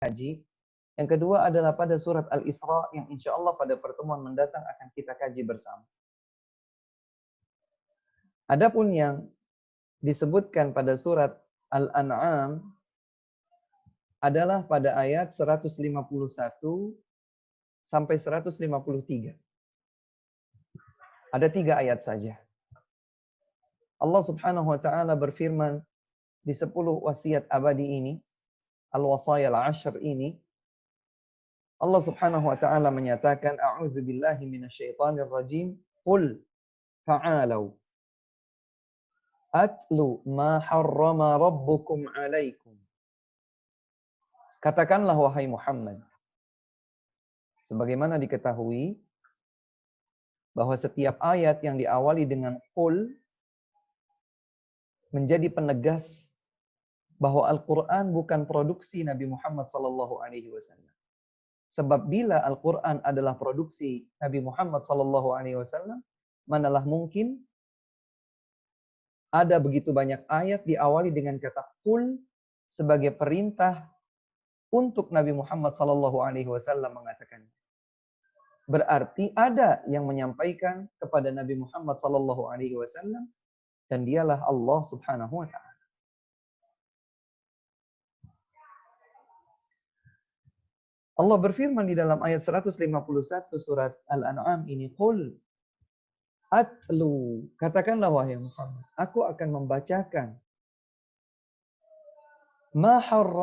kaji. Yang kedua adalah pada surat Al-Isra yang insya Allah pada pertemuan mendatang akan kita kaji bersama. Adapun yang disebutkan pada surat Al-An'am adalah pada ayat 151 sampai 153. Ada 3 ayat saja. Allah Subhanahu wa taala berfirman di 10 wasiat abadi ini, al-wasaya al-ashr ini, Allah Subhanahu wa taala menyatakan, a'udzu billahi minasyaitonir rajim, qul ta'alu atlu ma harrama rabbukum 'alaikum. Katakanlah wahai Muhammad, sebagaimana diketahui bahwa setiap ayat yang diawali dengan qul menjadi penegas bahwa Al-Quran bukan produksi Nabi Muhammad SAW. Sebab bila Al-Quran adalah produksi Nabi Muhammad SAW, manalah mungkin ada begitu banyak ayat diawali dengan kata qul sebagai perintah untuk Nabi Muhammad SAW mengatakan. Berarti ada yang menyampaikan kepada Nabi Muhammad SAW dan dialah Allah Subhanahu wa taala. Allah berfirman di dalam ayat 151 surat Al-An'am ini, qul atlu, katakanlah wahai Muhammad, aku akan membacakan.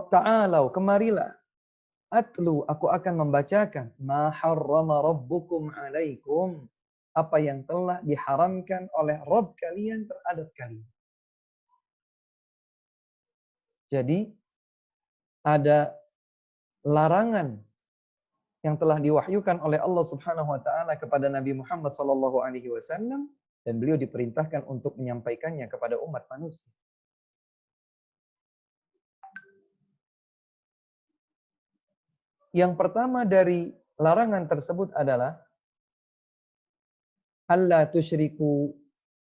Ta'alau, kemarilah. Atlu, aku akan membacakan. Ma harrama rabbukum alaikum, apa yang telah diharamkan oleh Rabb kalian terhadap kalian. Jadi ada larangan yang telah diwahyukan oleh Allah Subhanahu wa taala kepada Nabi Muhammad SAW dan beliau diperintahkan untuk menyampaikannya kepada umat manusia. Yang pertama dari larangan tersebut adalah alla tusyriku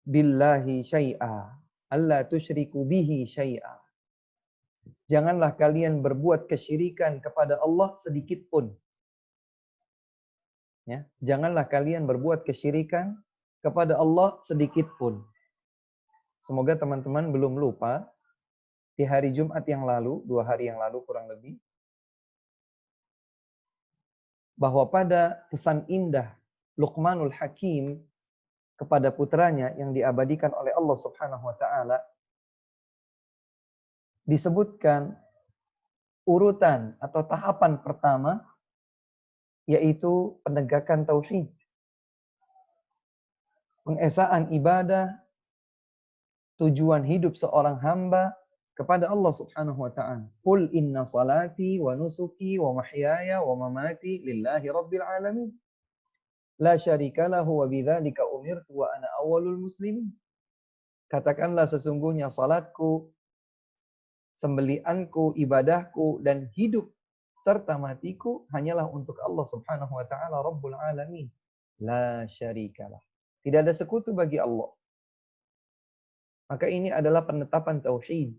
billahi syai'a, alla tusyriku bihi syai'a. Janganlah kalian berbuat kesyirikan kepada Allah sedikit pun. Ya, janganlah kalian berbuat kesyirikan kepada Allah sedikit pun. Semoga teman-teman belum lupa, di hari Jumat yang lalu, 2 hari yang lalu kurang lebih, bahwa pada pesan indah Luqmanul Hakim kepada putranya yang diabadikan oleh Allah Subhanahu wa taala, disebutkan urutan atau tahapan pertama, yaitu penegakan tauhid. Pengesaan ibadah, tujuan hidup seorang hamba kepada Allah Subhanahu wa taala. Qul inna salati wa nusuki wa mahyaya wa mamati lillahi rabbil alamin. La syarika lahu wa bidzalika umirtu wa ana awwalul muslimin. Katakanlah sesungguhnya salatku, sembelianku, ibadahku dan hidup serta matiku hanyalah untuk Allah Subhanahu wa taala Rabbul alamin. La syarikalah. Tidak ada sekutu bagi Allah. Maka ini adalah penetapan tauhid.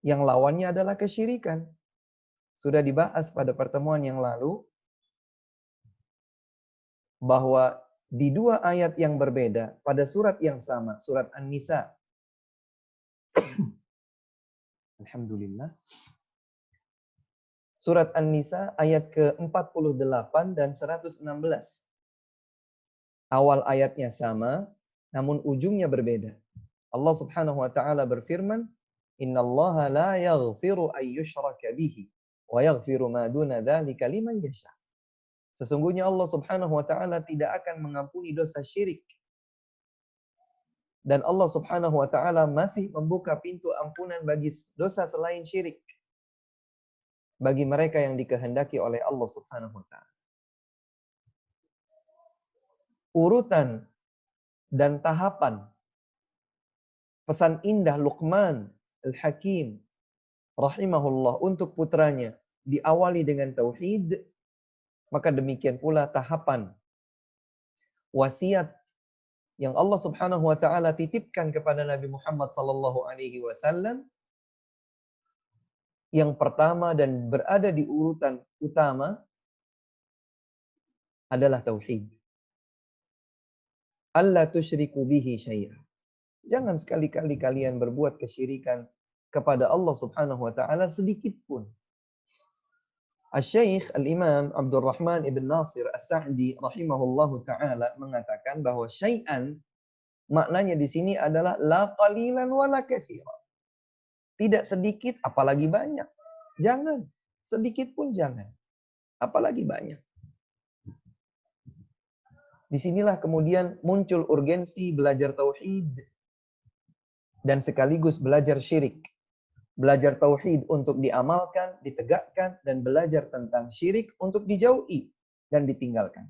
Yang lawannya adalah kesyirikan. Sudah dibahas pada pertemuan yang lalu bahwa di 2 ayat yang berbeda pada surat yang sama, surat An-Nisa. Alhamdulillah. Surat An-Nisa ayat ke-48 dan 116. Awal ayatnya sama, namun ujungnya berbeda. Allah Subhanahu wa taala berfirman, "Innallaha la yaghfiru ay yushraka bihi wa yaghfiru ma duna dzalika liman yasha." Sesungguhnya Allah Subhanahu wa taala tidak akan mengampuni dosa syirik. Dan Allah Subhanahu wa taala masih membuka pintu ampunan bagi dosa selain syirik bagi mereka yang dikehendaki oleh Allah Subhanahu wa taala. Urutan dan tahapan pesan indah Luqman Al-Hakim rahimahullah untuk putranya diawali dengan tauhid, maka demikian pula tahapan wasiat yang Allah Subhanahu wa taala titipkan kepada Nabi Muhammad sallallahu alaihi wasallam yang pertama dan berada di urutan utama adalah tauhid. Alla tusyriku bihi syai'a. Jangan sekali-kali kalian berbuat kesyirikan kepada Allah Subhanahu wa taala sedikit pun. Asy-Syaikh Al-Imam Abdurrahman Ibn Nasir As-Sa'di rahimahullahu taala mengatakan bahwa syai'an maknanya di sini adalah la qalilan wa la katsiran. Tidak sedikit apalagi banyak. Jangan, sedikit pun jangan. Apalagi banyak. Disinilah kemudian muncul urgensi belajar tauhid dan sekaligus belajar syirik. Belajar tauhid untuk diamalkan, ditegakkan, dan belajar tentang syirik untuk dijauhi dan ditinggalkan.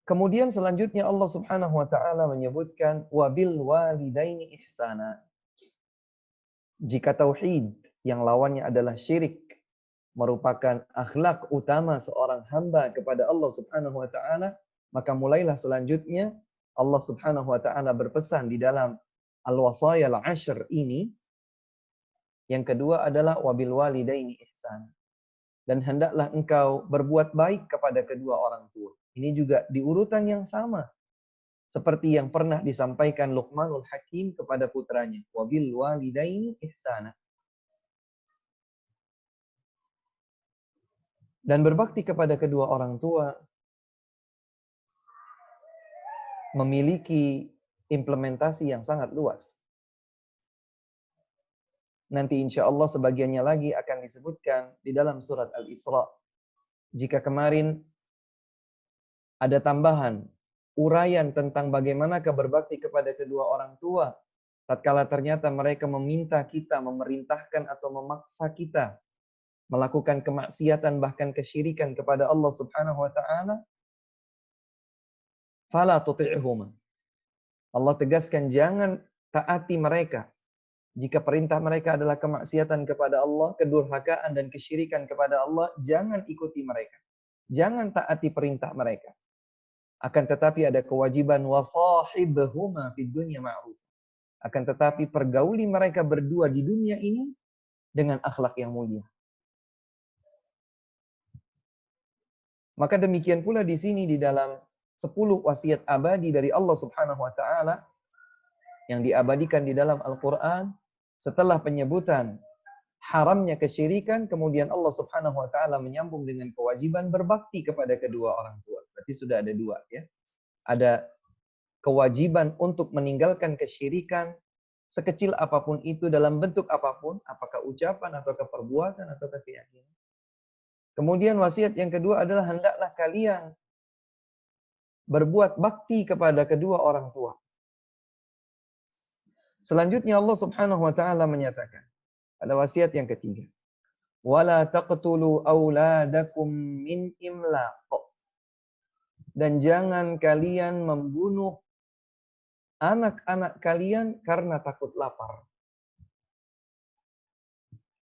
Kemudian selanjutnya Allah Subhanahu wa taala menyebutkan wabil walidaini ihsana. Jika tauhid yang lawannya adalah syirik merupakan akhlak utama seorang hamba kepada Allah Subhanahu wa taala, maka mulailah selanjutnya Allah Subhanahu wa taala berpesan di dalam al-wasaya al-ashr ini. Yang kedua adalah wabil walidaini ihsan. Dan hendaklah engkau berbuat baik kepada kedua orang tua. Ini juga di urutan yang sama seperti yang pernah disampaikan Luqmanul Hakim kepada putranya, wabil walidaini ihsana. Dan berbakti kepada kedua orang tua memiliki implementasi yang sangat luas. Nanti insya Allah sebagiannya lagi akan disebutkan di dalam surat Al-Isra. Jika kemarin ada tambahan uraian tentang bagaimana berbakti kepada kedua orang tua, tatkala ternyata mereka meminta kita, memerintahkan atau memaksa kita melakukan kemaksiatan bahkan kesyirikan kepada Allah Subhanahu wa taala, fala tuti'huma. Allah tegaskan jangan taati mereka. Jika perintah mereka adalah kemaksiatan kepada Allah, kedurhakaan dan kesyirikan kepada Allah, jangan ikuti mereka. Jangan taati perintah mereka. Akan tetapi ada kewajiban wasahibhuma fid dunya ma'ruf. Akan tetapi pergauli mereka berdua di dunia ini dengan akhlak yang mulia. Maka demikian pula di sini di dalam 10 wasiat abadi dari Allah Subhanahu wa taala yang diabadikan di dalam Al-Qur'an, setelah penyebutan haramnya kesyirikan, kemudian Allah Subhanahu wa taala menyambung dengan kewajiban berbakti kepada kedua orang tua. Berarti sudah ada dua ya. Ada kewajiban untuk meninggalkan kesyirikan sekecil apapun itu dalam bentuk apapun, apakah ucapan atau perbuatan atau keyakinan. Kemudian wasiat yang kedua adalah hendaklah kalian berbuat bakti kepada kedua orang tua. Selanjutnya Allah Subhanahu wa taala menyatakan pada wasiat yang ketiga, wala taqtulu auladakum min imlaq. Dan jangan kalian membunuh anak-anak kalian karena takut lapar.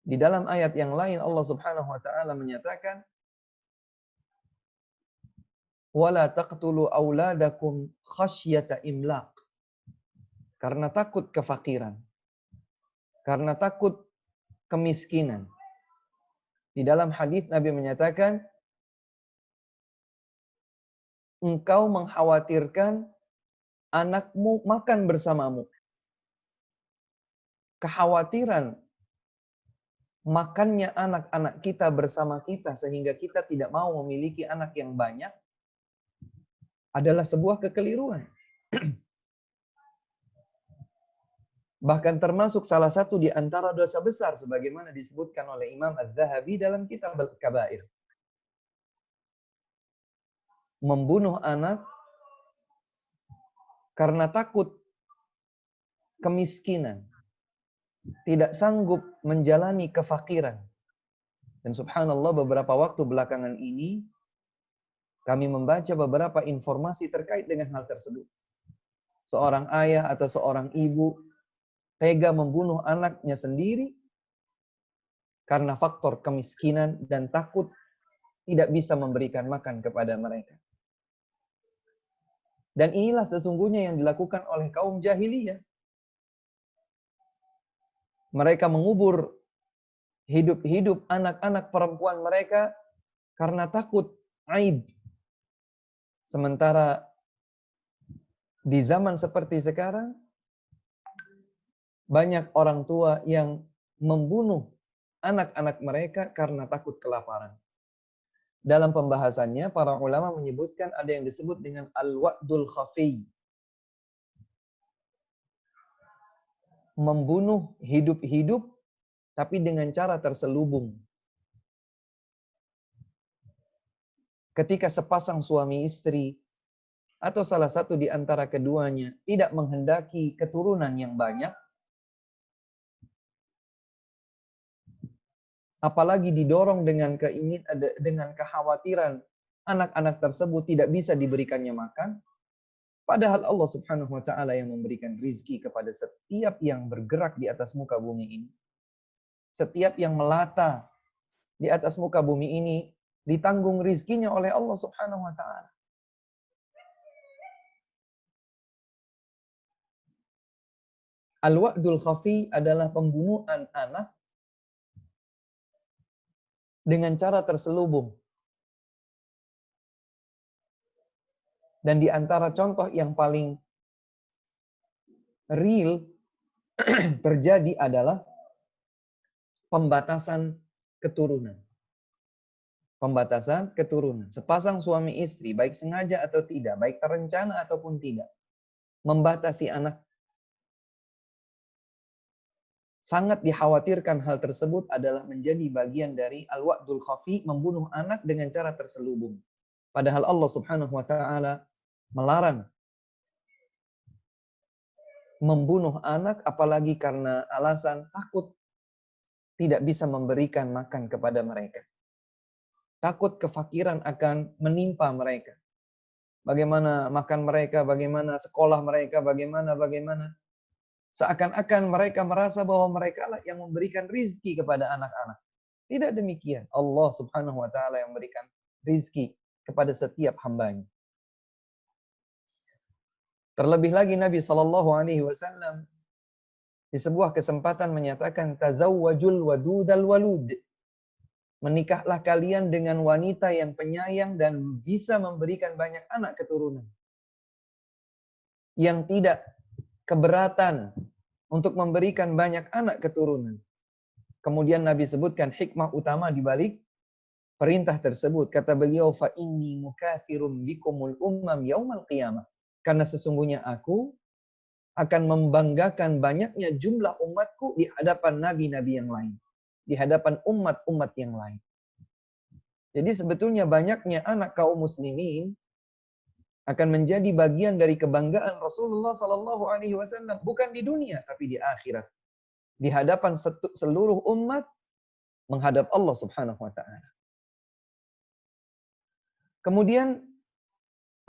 Di dalam ayat yang lain Allah Subhanahu wa taala menyatakan wala taqtulu auladakum khasyata imlaq. Karena takut kefakiran. Karena takut kemiskinan. Di dalam hadis Nabi menyatakan engkau mengkhawatirkan anakmu makan bersamamu. Kekhawatiran makannya anak-anak kita bersama kita sehingga kita tidak mau memiliki anak yang banyak adalah sebuah kekeliruan. Bahkan termasuk salah satu di antara dosa besar sebagaimana disebutkan oleh Imam Az-Zahabi dalam kitab Al-Kabair. Membunuh anak karena takut kemiskinan, tidak sanggup menjalani kefakiran. Dan subhanallah beberapa waktu belakangan ini kami membaca beberapa informasi terkait dengan hal tersebut. Seorang ayah atau seorang ibu tega membunuh anaknya sendiri karena faktor kemiskinan dan takut tidak bisa memberikan makan kepada mereka. Dan inilah sesungguhnya yang dilakukan oleh kaum jahiliyah. Mereka mengubur hidup-hidup anak-anak perempuan mereka karena takut aib. Sementara di zaman seperti sekarang, banyak orang tua yang membunuh anak-anak mereka karena takut kelaparan. Dalam pembahasannya, para ulama menyebutkan ada yang disebut dengan al-wa'dul khafi. Membunuh hidup-hidup, tapi dengan cara terselubung. Ketika sepasang suami istri, atau salah satu di antara keduanya, tidak menghendaki keturunan yang banyak, apalagi didorong dengan kekhawatiran anak-anak tersebut tidak bisa diberikannya makan, padahal Allah Subhanahu wa taala yang memberikan rizki kepada setiap yang bergerak di atas muka bumi ini. Setiap yang melata di atas muka bumi ini ditanggung rizkinya oleh Allah Subhanahu wa taala. Al-wa'dul khafi adalah pembunuhan anak dengan cara terselubung. Dan di antara contoh yang paling real terjadi adalah pembatasan keturunan. Pembatasan keturunan. Sepasang suami istri, baik sengaja atau tidak, baik terencana ataupun tidak, membatasi anak. Sangat dikhawatirkan hal tersebut adalah menjadi bagian dari al-wa'dul khafi, membunuh anak dengan cara terselubung. Padahal Allah Subhanahu wa taala melarang membunuh anak apalagi karena alasan takut tidak bisa memberikan makan kepada mereka. Takut kefakiran akan menimpa mereka. Bagaimana makan mereka, bagaimana sekolah mereka, bagaimana. Seakan-akan mereka merasa bahwa mereka lah yang memberikan rizki kepada anak-anak. Tidak demikian. Allah Subhanahu wa taala yang memberikan rizki kepada setiap hambanya. Terlebih lagi Nabi Shallallahu Alaihi Wasallam di sebuah kesempatan menyatakan tazawwajul wadudal walud. Menikahlah kalian dengan wanita yang penyayang dan bisa memberikan banyak anak keturunan. Yang tidak keberatan untuk memberikan banyak anak keturunan. Kemudian Nabi sebutkan hikmah utama di balik perintah tersebut. Kata beliau, fa inni mukatsirum bikumul ummam yaumal qiyamah. Karena sesungguhnya aku akan membanggakan banyaknya jumlah umatku di hadapan nabi-nabi yang lain. Di hadapan umat-umat yang lain. Jadi sebetulnya banyaknya anak kaum muslimin akan menjadi bagian dari kebanggaan Rasulullah Sallallahu Alaihi Wasallam, bukan di dunia tapi di akhirat, di hadapan seluruh umat menghadap Allah Subhanahu Wa Taala. Kemudian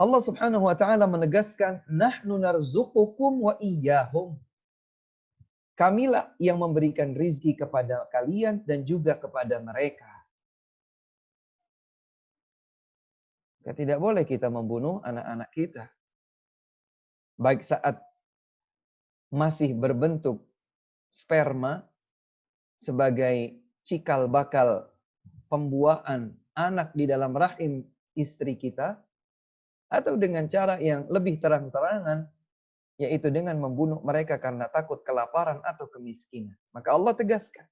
Allah Subhanahu Wa Taala menegaskan, nahnu narzuqukum wa iyyahum. Kamilah yang memberikan rizki kepada kalian dan juga kepada mereka. Tidak boleh kita membunuh anak-anak kita. Baik saat masih berbentuk sperma sebagai cikal bakal pembuahan anak di dalam rahim istri kita, atau dengan cara yang lebih terang-terangan, yaitu dengan membunuh mereka karena takut kelaparan atau kemiskinan. Maka Allah tegaskan,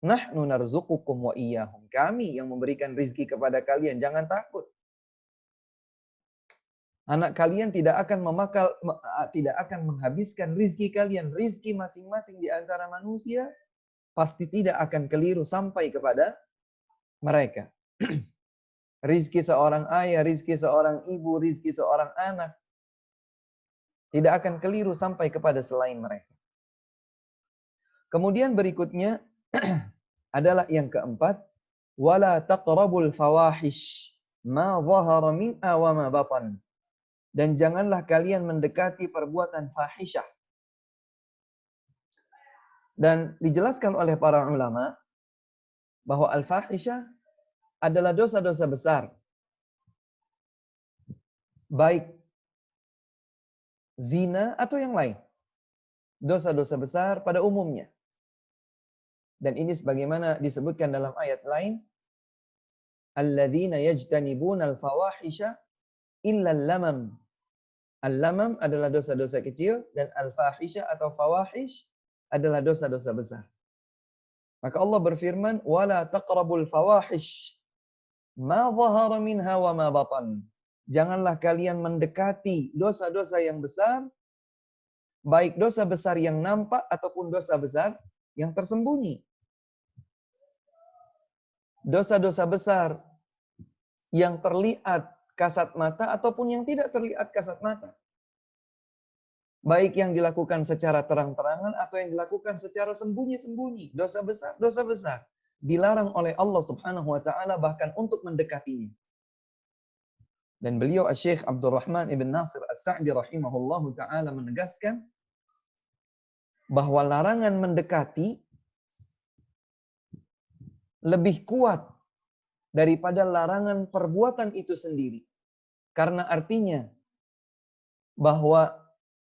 nahnu narzuqukum wa iyyahum. Kami yang memberikan rizki kepada kalian, jangan takut. Anak kalian tidak akan menghabiskan rizki kalian. Rizki masing-masing di antara manusia pasti tidak akan keliru sampai kepada mereka. Rizki seorang ayah, rizki seorang ibu, rizki seorang anak tidak akan keliru sampai kepada selain mereka. Kemudian berikutnya adalah yang keempat, wala taqrabul fawahish ma dhahara minha wa ma batan. Dan janganlah kalian mendekati perbuatan fahisyah. Dan dijelaskan oleh para ulama bahwa al-fahisyah adalah dosa-dosa besar. Baik zina, atau yang lain. Dosa-dosa besar pada umumnya. Dan ini sebagaimana disebutkan dalam ayat lain, alladzina yajtanibuna al-fawahisha illa al-lamam. Al-lamam adalah dosa-dosa kecil dan al-fahisha atau fawahish adalah dosa-dosa besar. Maka Allah berfirman, wala taqrabul fawahish ma dhahara minha wa ma batan. Janganlah kalian mendekati dosa-dosa yang besar, baik dosa besar yang nampak ataupun dosa besar yang tersembunyi. Dosa-dosa besar yang terlihat kasat mata ataupun yang tidak terlihat kasat mata. Baik yang dilakukan secara terang-terangan atau yang dilakukan secara sembunyi-sembunyi. Dosa besar, dosa besar. Dilarang oleh Allah Subhanahu wa taala bahkan untuk mendekatinya. Dan beliau Syekh Abdurrahman ibn Nasir As-Sa'di rahimahullahu taala menegaskan bahwa larangan mendekati lebih kuat daripada larangan perbuatan itu sendiri. Karena artinya bahwa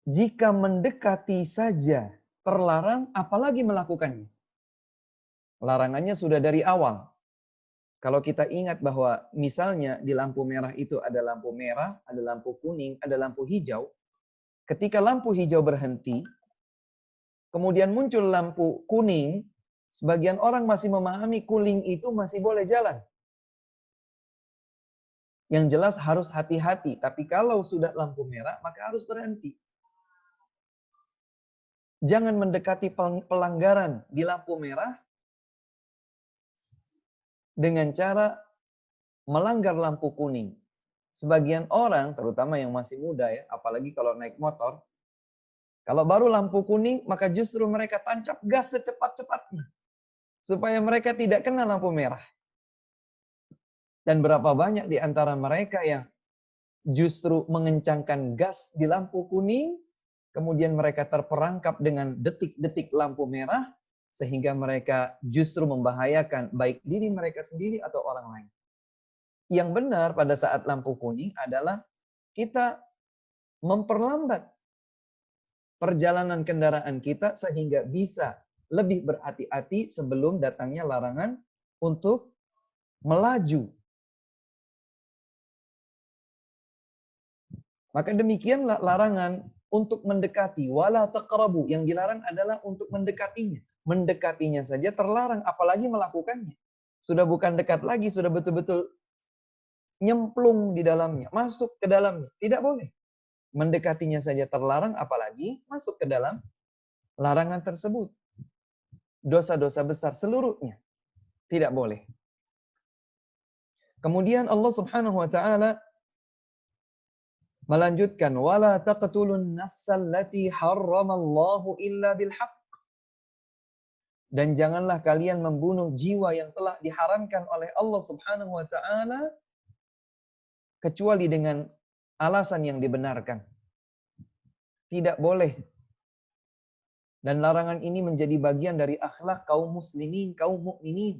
jika mendekati saja terlarang, apalagi melakukannya. Larangannya sudah dari awal. Kalau kita ingat bahwa misalnya di lampu merah itu ada lampu merah, ada lampu kuning, ada lampu hijau. Ketika lampu hijau berhenti, kemudian muncul lampu kuning, sebagian orang masih memahami kuning itu masih boleh jalan. Yang jelas harus hati-hati. Tapi kalau sudah lampu merah, maka harus berhenti. Jangan mendekati pelanggaran di lampu merah dengan cara melanggar lampu kuning. Sebagian orang, terutama yang masih muda ya, apalagi kalau naik motor, kalau baru lampu kuning, maka justru mereka tancap gas secepat-cepatnya. Supaya mereka tidak kena lampu merah. Dan berapa banyak di antara mereka yang justru mengencangkan gas di lampu kuning, kemudian mereka terperangkap dengan detik-detik lampu merah, sehingga mereka justru membahayakan baik diri mereka sendiri atau orang lain. Yang benar pada saat lampu kuning adalah kita memperlambat perjalanan kendaraan kita sehingga bisa lebih berhati-hati sebelum datangnya larangan untuk melaju. Maka demikianlah larangan untuk mendekati, wala taqrabu, yang dilarang adalah untuk mendekatinya. Mendekatinya saja terlarang, apalagi melakukannya. Sudah bukan dekat lagi, sudah betul-betul nyemplung di dalamnya, masuk ke dalamnya. Tidak boleh. Mendekatinya saja terlarang, apalagi masuk ke dalam larangan tersebut. Dosa-dosa besar seluruhnya tidak boleh. Kemudian Allah Subhanahu wa taala melanjutkan, wala taqtulun nafsal lati harramallahu illa bil haqq. Dan janganlah kalian membunuh jiwa yang telah diharamkan oleh Allah Subhanahu wa taala kecuali dengan alasan yang dibenarkan. Tidak boleh. Dan larangan ini menjadi bagian dari akhlak kaum muslimin, kaum mukminin.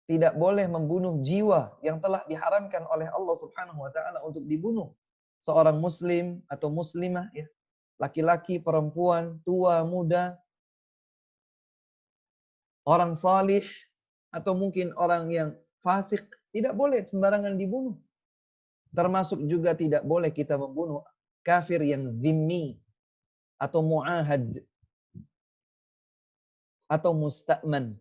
Tidak boleh membunuh jiwa yang telah diharamkan oleh Allah Subhanahu wa taala untuk dibunuh. Seorang muslim atau muslimah ya, laki-laki, perempuan, tua, muda, orang salih atau mungkin orang yang fasik, tidak boleh sembarangan dibunuh. Termasuk juga tidak boleh kita membunuh kafir yang zimmi atau muahad atau musta'man.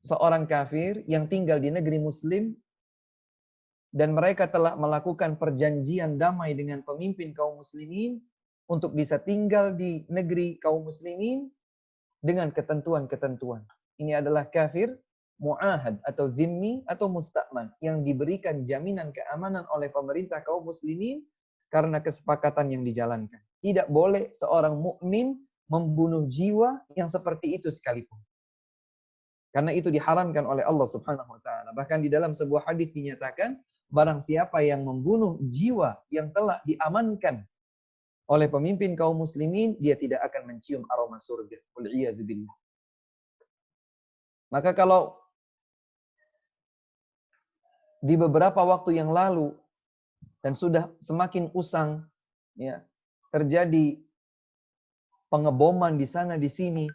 Seorang kafir yang tinggal di negeri muslim dan mereka telah melakukan perjanjian damai dengan pemimpin kaum muslimin untuk bisa tinggal di negeri kaum muslimin dengan ketentuan-ketentuan. Ini adalah kafir muahad atau zimmi atau musta'man yang diberikan jaminan keamanan oleh pemerintah kaum muslimin karena kesepakatan yang dijalankan. Tidak boleh seorang mukmin membunuh jiwa yang seperti itu sekalipun. Karena itu diharamkan oleh Allah Subhanahu wa taala. Bahkan di dalam sebuah hadis dinyatakan, barang siapa yang membunuh jiwa yang telah diamankan oleh pemimpin kaum muslimin, dia tidak akan mencium aroma surga. Wal'iyadzubillah. Maka kalau di beberapa waktu yang lalu dan sudah semakin usang ya, terjadi pengeboman di sana di sini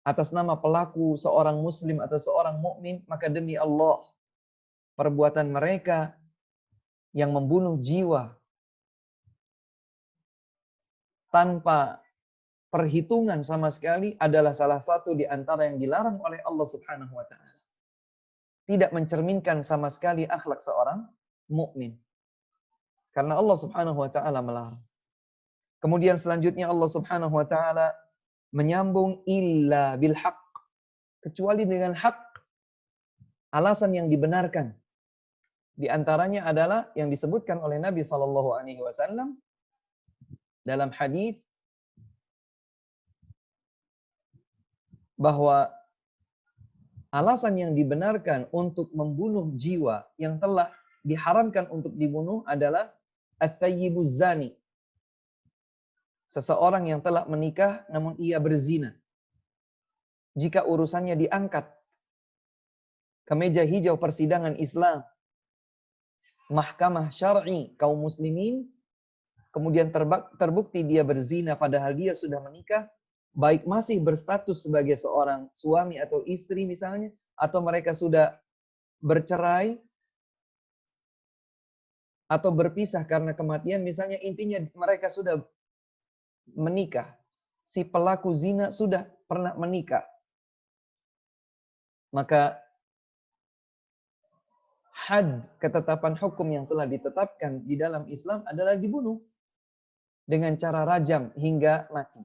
atas nama pelaku seorang muslim atau seorang mukmin, maka demi Allah perbuatan mereka yang membunuh jiwa tanpa perhitungan sama sekali adalah salah satu di antara yang dilarang oleh Allah Subhanahu wa taala. Tidak mencerminkan sama sekali akhlak seorang mukmin. Karena Allah Subhanahu wa taala melarang. Kemudian selanjutnya Allah Subhanahu wa taala menyambung illa bil haq, kecuali dengan hak, alasan yang dibenarkan. Di antaranya adalah yang disebutkan oleh Nabi sallallahu alaihi wasallam dalam hadis bahwa alasan yang dibenarkan untuk membunuh jiwa yang telah diharamkan untuk dibunuh adalah at-thayyibuz zani. Seseorang yang telah menikah namun ia berzina. Jika urusannya diangkat ke meja hijau persidangan Islam, mahkamah syar'i kaum muslimin, kemudian terbukti dia berzina padahal dia sudah menikah, baik masih berstatus sebagai seorang suami atau istri misalnya, atau mereka sudah bercerai, atau berpisah karena kematian misalnya, intinya mereka sudah menikah. Si pelaku zina sudah pernah menikah. Maka had, ketetapan hukum yang telah ditetapkan di dalam Islam adalah dibunuh dengan cara rajam hingga mati.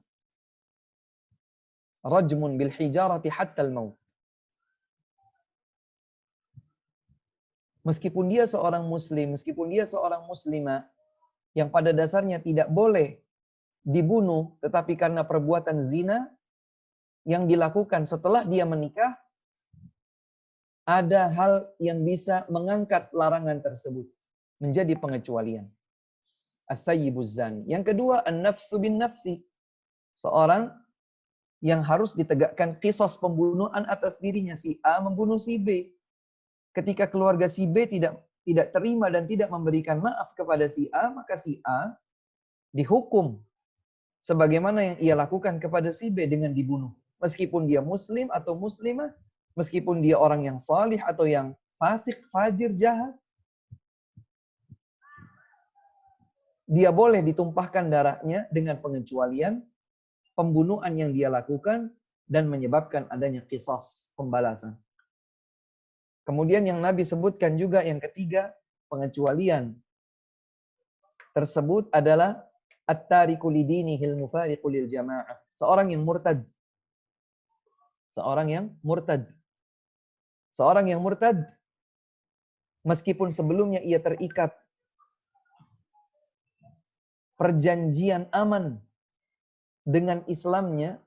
Rajmun bil hijarati hatta al-maut. Meskipun dia seorang muslim, meskipun dia seorang muslimah yang pada dasarnya tidak boleh dibunuh, tetapi karena perbuatan zina yang dilakukan setelah dia menikah, ada hal yang bisa mengangkat larangan tersebut menjadi pengecualian. Ats-tsayyibuz zani. Yang kedua, an-nafsu bin nafsi. Seorang yang harus ditegakkan qisas pembunuhan atas dirinya. Si A membunuh si B. Ketika keluarga si B tidak terima dan tidak memberikan maaf kepada si A, maka si A dihukum sebagaimana yang ia lakukan kepada si B dengan dibunuh. Meskipun dia muslim atau muslimah, meskipun dia orang yang salih atau yang fasik, fajir, jahat, dia boleh ditumpahkan darahnya dengan pengecualian pembunuhan yang dia lakukan dan menyebabkan adanya qisas, pembalasan. Kemudian yang Nabi sebutkan juga yang ketiga, pengecualian tersebut adalah at-tariku lidinihil mufariqu lil jamaah. Seorang yang murtad. Seorang yang murtad. Seorang yang murtad meskipun sebelumnya ia terikat perjanjian aman dengan Islamnya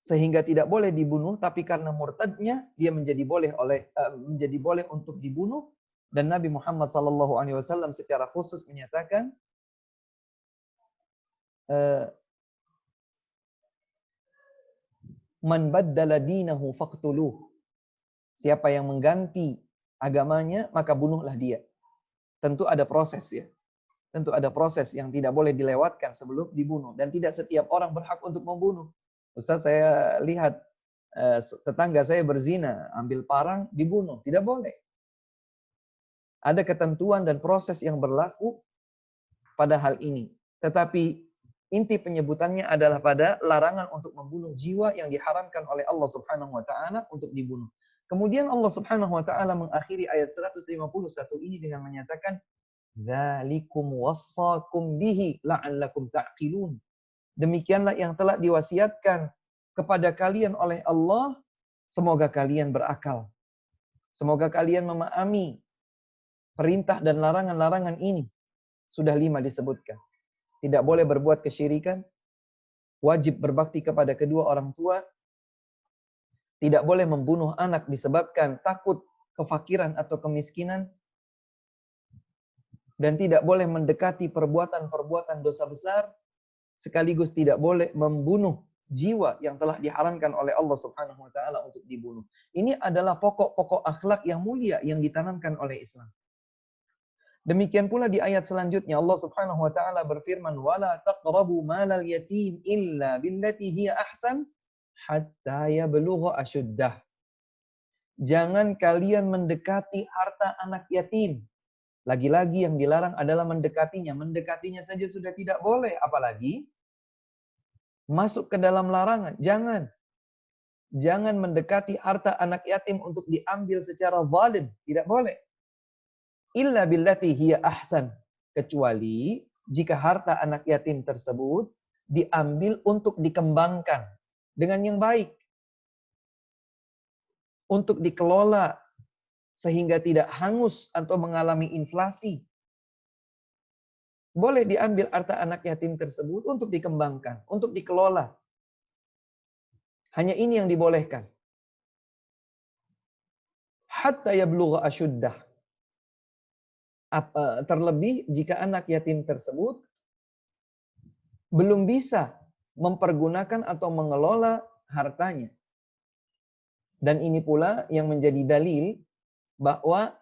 sehingga tidak boleh dibunuh, tapi karena murtadnya dia menjadi boleh untuk dibunuh. Dan Nabi Muhammad SAW secara khusus menyatakan man baddala dinahu faqtuluh. Siapa yang mengganti agamanya, maka bunuhlah dia. Tentu ada proses ya. Tentu ada proses yang tidak boleh dilewatkan sebelum dibunuh. Dan tidak setiap orang berhak untuk membunuh. Ustaz, saya lihat tetangga saya berzina, ambil parang, dibunuh. Tidak boleh. Ada ketentuan dan proses yang berlaku pada hal ini. Tetapi inti penyebutannya adalah pada larangan untuk membunuh jiwa yang diharamkan oleh Allah Subhanahu wa taala untuk dibunuh. Kemudian Allah Subhanahu wa taala mengakhiri ayat 151 ini dengan menyatakan dzalikum wassakum bihi la'allakum ta'qilun. Demikianlah yang telah diwasiatkan kepada kalian oleh Allah, semoga kalian berakal. Semoga kalian memahami perintah dan larangan-larangan ini. Sudah 5 disebutkan. Tidak boleh berbuat kesyirikan, wajib berbakti kepada kedua orang tua, tidak boleh membunuh anak disebabkan takut kefakiran atau kemiskinan, dan tidak boleh mendekati perbuatan-perbuatan dosa besar, sekaligus tidak boleh membunuh jiwa yang telah diharamkan oleh Allah Subhanahu wa taala untuk dibunuh. Ini adalah pokok-pokok akhlak yang mulia yang ditanamkan oleh Islam. Demikian pula di ayat selanjutnya Allah Subhanahu wa taala berfirman, "Wala taqrabu malal yatim illa billati hiya ahsan hatta yablugha asyuddah." Jangan kalian mendekati harta anak yatim. Lagi-lagi yang dilarang adalah mendekatinya. Mendekatinya saja sudah tidak boleh, apalagi masuk ke dalam larangan. Jangan. Jangan mendekati harta anak yatim untuk diambil secara zalim. Tidak boleh. Illa billati hiya ahsan. Kecuali jika harta anak yatim tersebut diambil untuk dikembangkan dengan yang baik. Untuk dikelola sehingga tidak hangus atau mengalami inflasi. Boleh diambil harta anak yatim tersebut untuk dikembangkan, untuk dikelola. Hanya ini yang dibolehkan. Hatta yablugha asyuddah. Terlebih jika anak yatim tersebut belum bisa mempergunakan atau mengelola hartanya. Dan ini pula yang menjadi dalil bahwa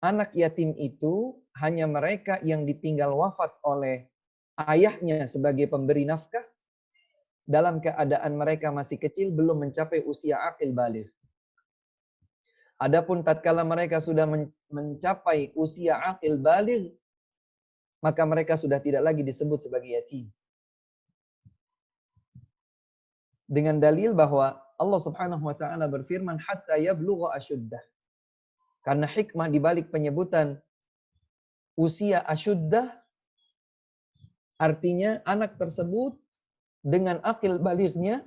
anak yatim itu hanya mereka yang ditinggal wafat oleh ayahnya sebagai pemberi nafkah dalam keadaan mereka masih kecil, belum mencapai usia aqil baligh. Adapun tatkala mereka sudah mencapai usia aqil baligh, maka mereka sudah tidak lagi disebut sebagai yatim. Dengan dalil bahwa Allah Subhanahu wa taala berfirman hatta yablugha asyuddah. Karena hikmah di balik penyebutan usia asyuddah artinya anak tersebut dengan akil balighnya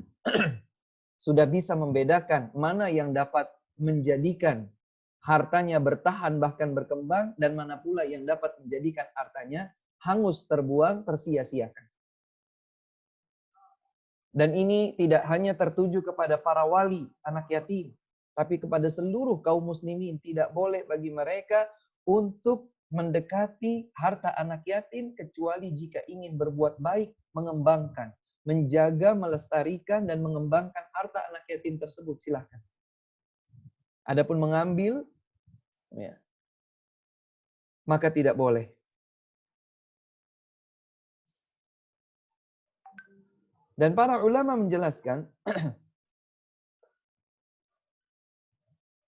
sudah bisa membedakan mana yang dapat menjadikan hartanya bertahan bahkan berkembang dan mana pula yang dapat menjadikan hartanya hangus, terbuang, tersia-siakan. Dan ini tidak hanya tertuju kepada para wali anak yatim, tapi kepada seluruh kaum muslimin. Tidak boleh bagi mereka untuk mendekati harta anak yatim kecuali jika ingin berbuat baik, mengembangkan, menjaga, melestarikan, dan mengembangkan harta anak yatim tersebut. Silahkan. Adapun mengambil, ya, maka tidak boleh. Dan para ulama menjelaskan,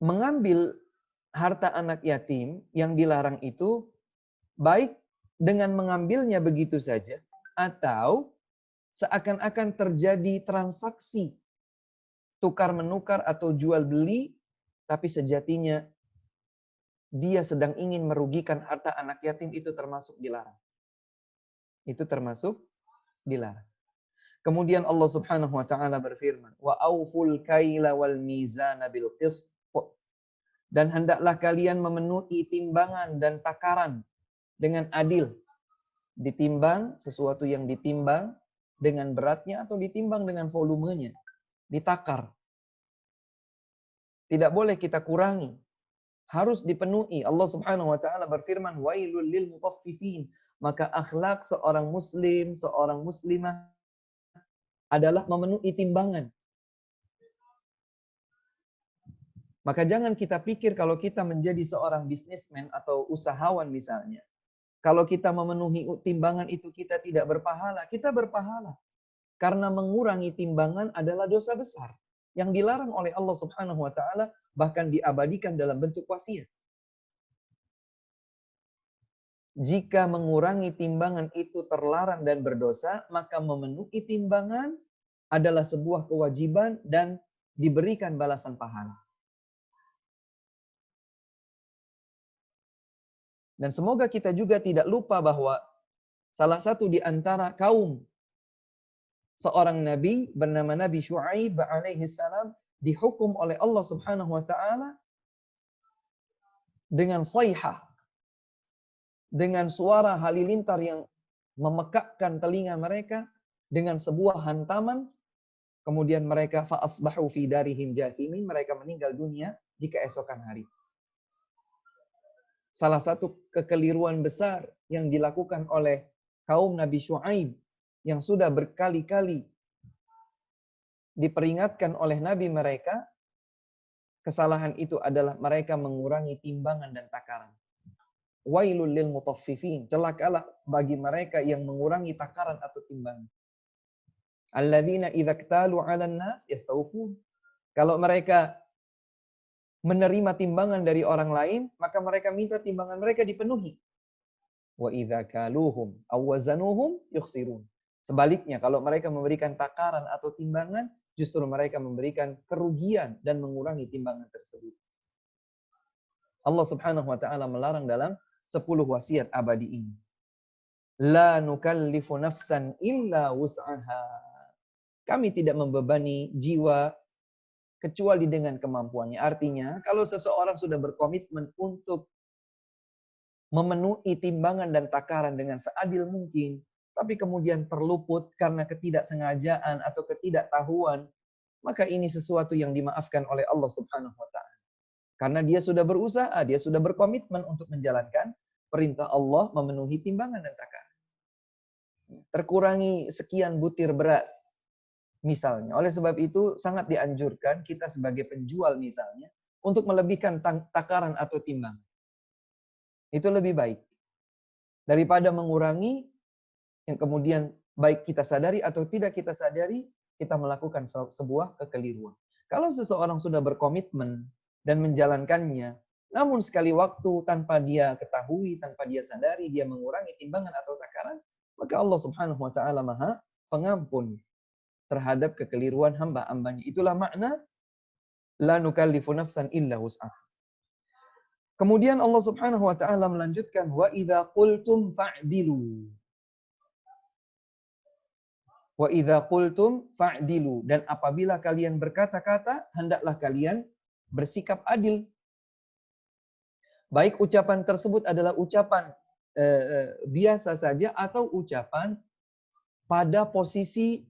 mengambil harta anak yatim yang dilarang itu baik dengan mengambilnya begitu saja atau seakan-akan terjadi transaksi tukar-menukar atau jual beli, tapi sejatinya dia sedang ingin merugikan harta anak yatim, itu termasuk dilarang. Itu termasuk dilarang. Kemudian Allah Subhanahu wa taala berfirman, "Wa auful kaila wal mizana bil qist." Dan hendaklah kalian memenuhi timbangan dan takaran dengan adil. Ditimbang sesuatu yang ditimbang dengan beratnya atau ditimbang dengan volumenya. Ditakar. Tidak boleh kita kurangi. Harus dipenuhi. Allah Subhanahu wa taala berfirman, "Wailul lil mutaffifin." Maka akhlak seorang muslim, seorang muslimah adalah memenuhi timbangan. Maka jangan kita pikir kalau kita menjadi seorang bisnismen atau usahawan misalnya, kalau kita memenuhi timbangan itu kita tidak berpahala. Kita berpahala. Karena mengurangi timbangan adalah dosa besar yang dilarang oleh Allah Subhanahu wa taala, bahkan diabadikan dalam bentuk wasiat. Jika mengurangi timbangan itu terlarang dan berdosa, maka memenuhi timbangan adalah sebuah kewajiban dan diberikan balasan pahala. Dan semoga kita juga tidak lupa bahwa salah satu di antara kaum seorang nabi bernama Nabi Syuaib alaihi salam dihukum oleh Allah Subhanahu wa taala dengan sayhah, dengan suara halilintar yang memekakkan telinga mereka, dengan sebuah hantaman, kemudian mereka fa asbahu fi darihim jathimin, mereka meninggal dunia di keesokan hari. Salah satu kekeliruan besar yang dilakukan oleh kaum Nabi Syuaib yang sudah berkali-kali diperingatkan oleh Nabi mereka, kesalahan itu adalah mereka mengurangi timbangan dan takaran. Wailul lil mutaffifin. Celakalah bagi mereka yang mengurangi takaran atau timbangan. Alladzina idza iktalu 'alan nas yastawfun. Kalau mereka menerima timbangan dari orang lain, maka mereka minta timbangan mereka dipenuhi. Wa idza kaluhum aw wazanuhum yukhsirun. Sebaliknya, kalau mereka memberikan takaran atau timbangan, justru mereka memberikan kerugian dan mengurangi timbangan tersebut. Allah Subhanahu wa taala melarang dalam 10 wasiat abadi ini. La nukallifu nafsan illa wus'aha. Kami tidak membebani jiwa kecuali dengan kemampuannya. Artinya, kalau seseorang sudah berkomitmen untuk memenuhi timbangan dan takaran dengan seadil mungkin, tapi kemudian terluput karena ketidaksengajaan atau ketidaktahuan, maka ini sesuatu yang dimaafkan oleh Allah Subhanahu wa taala. Karena dia sudah berusaha, dia sudah berkomitmen untuk menjalankan perintah Allah memenuhi timbangan dan takaran. Terkurangi sekian butir beras, misalnya. Oleh sebab itu, sangat dianjurkan kita sebagai penjual misalnya, untuk melebihkan takaran atau timbangan. Itu lebih baik. Daripada mengurangi, yang kemudian baik kita sadari atau tidak kita sadari, kita melakukan sebuah kekeliruan. Kalau seseorang sudah berkomitmen dan menjalankannya, namun sekali waktu tanpa dia ketahui, tanpa dia sadari, dia mengurangi timbangan atau takaran, maka Allah Subhanahu wa taala Maha Pengampun terhadap kekeliruan hamba-hambanya. Itulah makna la nukallifu nafsan illa wus'aha. Kemudian Allah Subhanahu wa taala melanjutkan wa idza qultum fa'dilu. Wa idza qultum fa'dilu, dan apabila kalian berkata-kata, hendaklah kalian bersikap adil. Baik ucapan tersebut adalah ucapan biasa saja atau ucapan pada posisi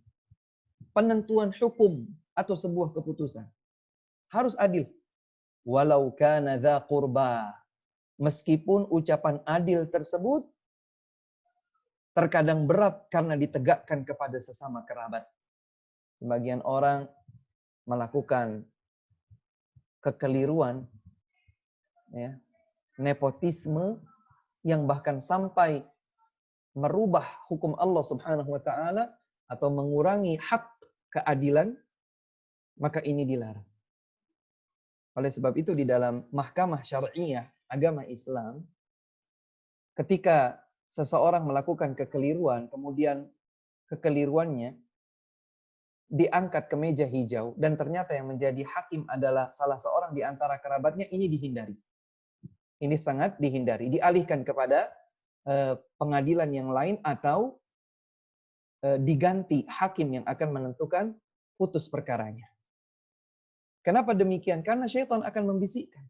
penentuan hukum atau sebuah keputusan. Harus adil. Walau kana dza qurba. Meskipun ucapan adil tersebut terkadang berat karena ditegakkan kepada sesama kerabat. Sebagian orang melakukan kekeliruan, ya, nepotisme yang bahkan sampai merubah hukum Allah Subhanahu wa taala atau mengurangi hak keadilan, maka ini dilarang. Oleh sebab itu di dalam mahkamah syar'iyah agama Islam, ketika seseorang melakukan kekeliruan, kemudian kekeliruannya diangkat ke meja hijau, dan ternyata yang menjadi hakim adalah salah seorang di antara kerabatnya, ini dihindari. Ini sangat dihindari. Dialihkan kepada pengadilan yang lain atau diganti hakim yang akan menentukan putus perkaranya. Kenapa demikian? Karena syaitan akan membisikkan.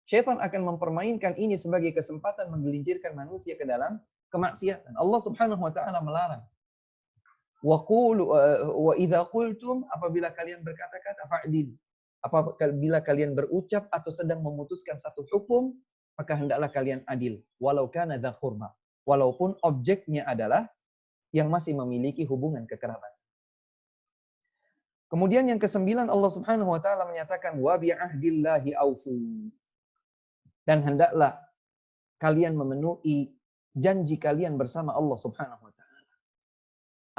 Syaitan akan mempermainkan ini sebagai kesempatan menggelincirkan manusia ke dalam kemaksiatan. Allah Subhanahu wa taala melarang. Wa idza qultum, apabila kalian berkata-kata fa'dil. Apabila kalian berucap atau sedang memutuskan satu hukum, maka hendaklah kalian adil. Walau kana dza qurba. Walaupun objeknya adalah yang masih memiliki hubungan kekerabatan. Kemudian yang kesembilan, Allah Subhanahu wa taala menyatakan wa bi'ahdillahi aufu. Dan hendaklah kalian memenuhi janji kalian bersama Allah Subhanahu wa taala.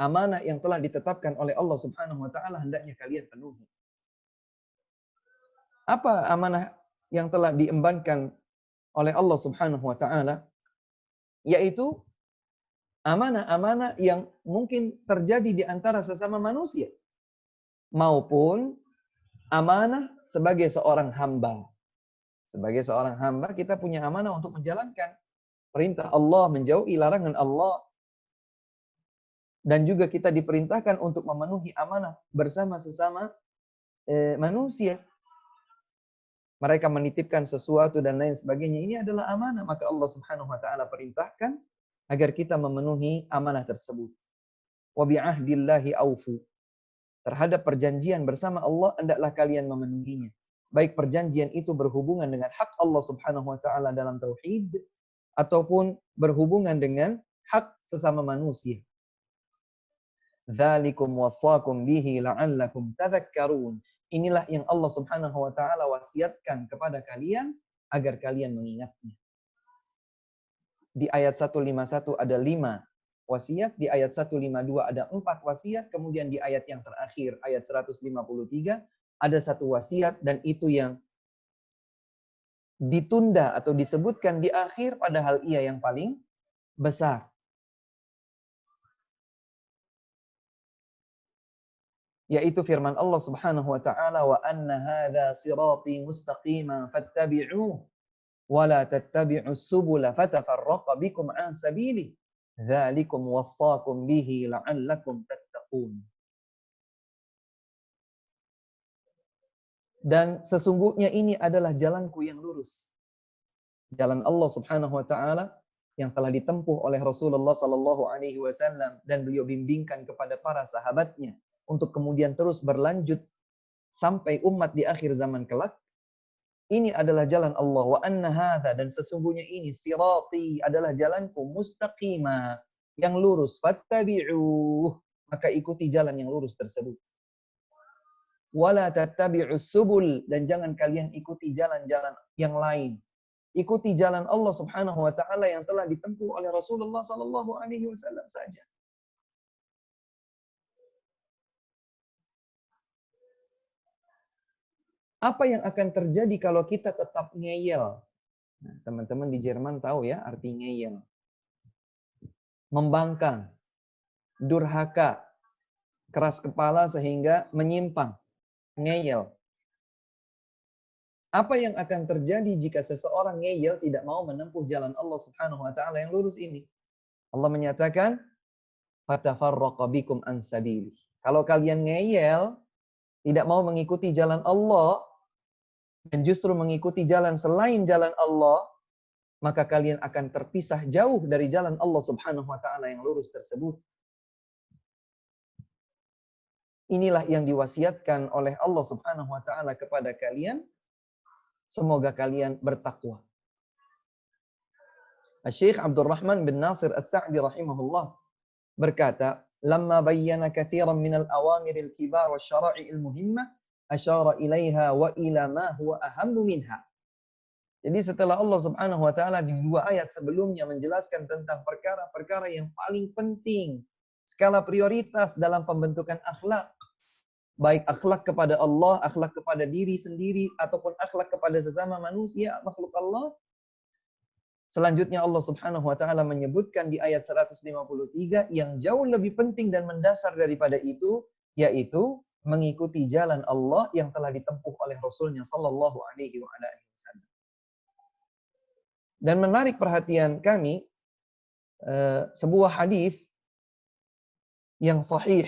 Amanah yang telah ditetapkan oleh Allah Subhanahu wa taala hendaknya kalian penuhi. Apa amanah yang telah diembankan oleh Allah Subhanahu wa taala? Yaitu amanah-amanah yang mungkin terjadi di antara sesama manusia, maupun amanah sebagai seorang hamba. Sebagai seorang hamba, kita punya amanah untuk menjalankan perintah Allah, menjauhi larangan Allah. Dan juga kita diperintahkan untuk memenuhi amanah bersama sesama manusia. Mereka menitipkan sesuatu dan lain sebagainya. Ini adalah amanah. Maka Allah Subhanahu wa taala perintahkan agar kita memenuhi amanah tersebut. Wa bi'ahdillahi aufu. Terhadap perjanjian bersama Allah, hendaklah kalian memenuhinya. Baik perjanjian itu berhubungan dengan hak Allah Subhanahu wa taala dalam tauhid, ataupun berhubungan dengan hak sesama manusia. Dzalikum wassakum bihi la'allakum tadhakkarun. Inilah yang Allah Subhanahu wa taala wasiatkan kepada kalian agar kalian mengingatnya. Di ayat 151 ada 5 wasiat, di ayat 152 ada 4 wasiat, kemudian di ayat yang terakhir, ayat 153, ada 1 wasiat, dan itu yang ditunda atau disebutkan di akhir, padahal ia yang paling besar. Yaitu firman Allah Subhanahu wa taala, wa anna hadza sirati mustaqiman fattabi'uhu wa la tattabi'us subula fatafarraqa bikum an sabilihi dzalikum wassaakum bihi la'allakum tattaqun. Dan sesungguhnya ini adalah jalanku yang lurus. Jalan Allah Subhanahu wa taala yang telah ditempuh oleh Rasulullah sallallahu alaihi wasallam dan beliau bimbingkan kepada para sahabatnya untuk kemudian terus berlanjut sampai umat di akhir zaman kelak. Ini adalah jalan Allah, wa anna hadza, dan sesungguhnya ini sirati adalah jalanku, mustaqima, yang lurus, fattabi'uh, maka ikuti jalan yang lurus tersebut. Wala tattabi'us subul, dan jangan kalian ikuti jalan-jalan yang lain. Ikuti jalan Allah Subhanahu wa taala yang telah ditempuh oleh Rasulullah sallallahu alaihi wasallam saja. Apa yang akan terjadi kalau kita tetap ngeyel? Nah, teman-teman di Jerman tahu ya arti ngeyel. Membangkang, durhaka, keras kepala sehingga menyimpang, ngeyel. Apa yang akan terjadi jika seseorang ngeyel tidak mau menempuh jalan Allah Subhanahu wa taala yang lurus ini? Allah menyatakan, "Fatafarraqa bikum an sabili." Kalau kalian ngeyel, tidak mau mengikuti jalan Allah, dan justru mengikuti jalan selain jalan Allah, maka kalian akan terpisah jauh dari jalan Allah Subhanahu wa taala yang lurus tersebut. Inilah yang diwasiatkan oleh Allah Subhanahu wa taala kepada kalian. Semoga kalian bertakwa. Syekh Abdul Rahman bin Nasir As-Sa'di rahimahullah berkata, "Lamma bayyana katsiran minal awamiril kibar wasyara'i'il muhimmah, asyara ilaiha wa ila ma huwa ahammu minha." Jadi setelah Allah Subhanahu wa taala di 2 ayat sebelumnya menjelaskan tentang perkara-perkara yang paling penting, skala prioritas dalam pembentukan akhlak, baik akhlak kepada Allah, akhlak kepada diri sendiri, ataupun akhlak kepada sesama manusia, makhluk Allah. Selanjutnya Allah Subhanahu wa taala menyebutkan di ayat 153 yang jauh lebih penting dan mendasar daripada itu, yaitu mengikuti jalan Allah yang telah ditempuh oleh Rasulnya sallallahu alaihi wasallam. Dan menarik perhatian kami, sebuah hadis yang sahih,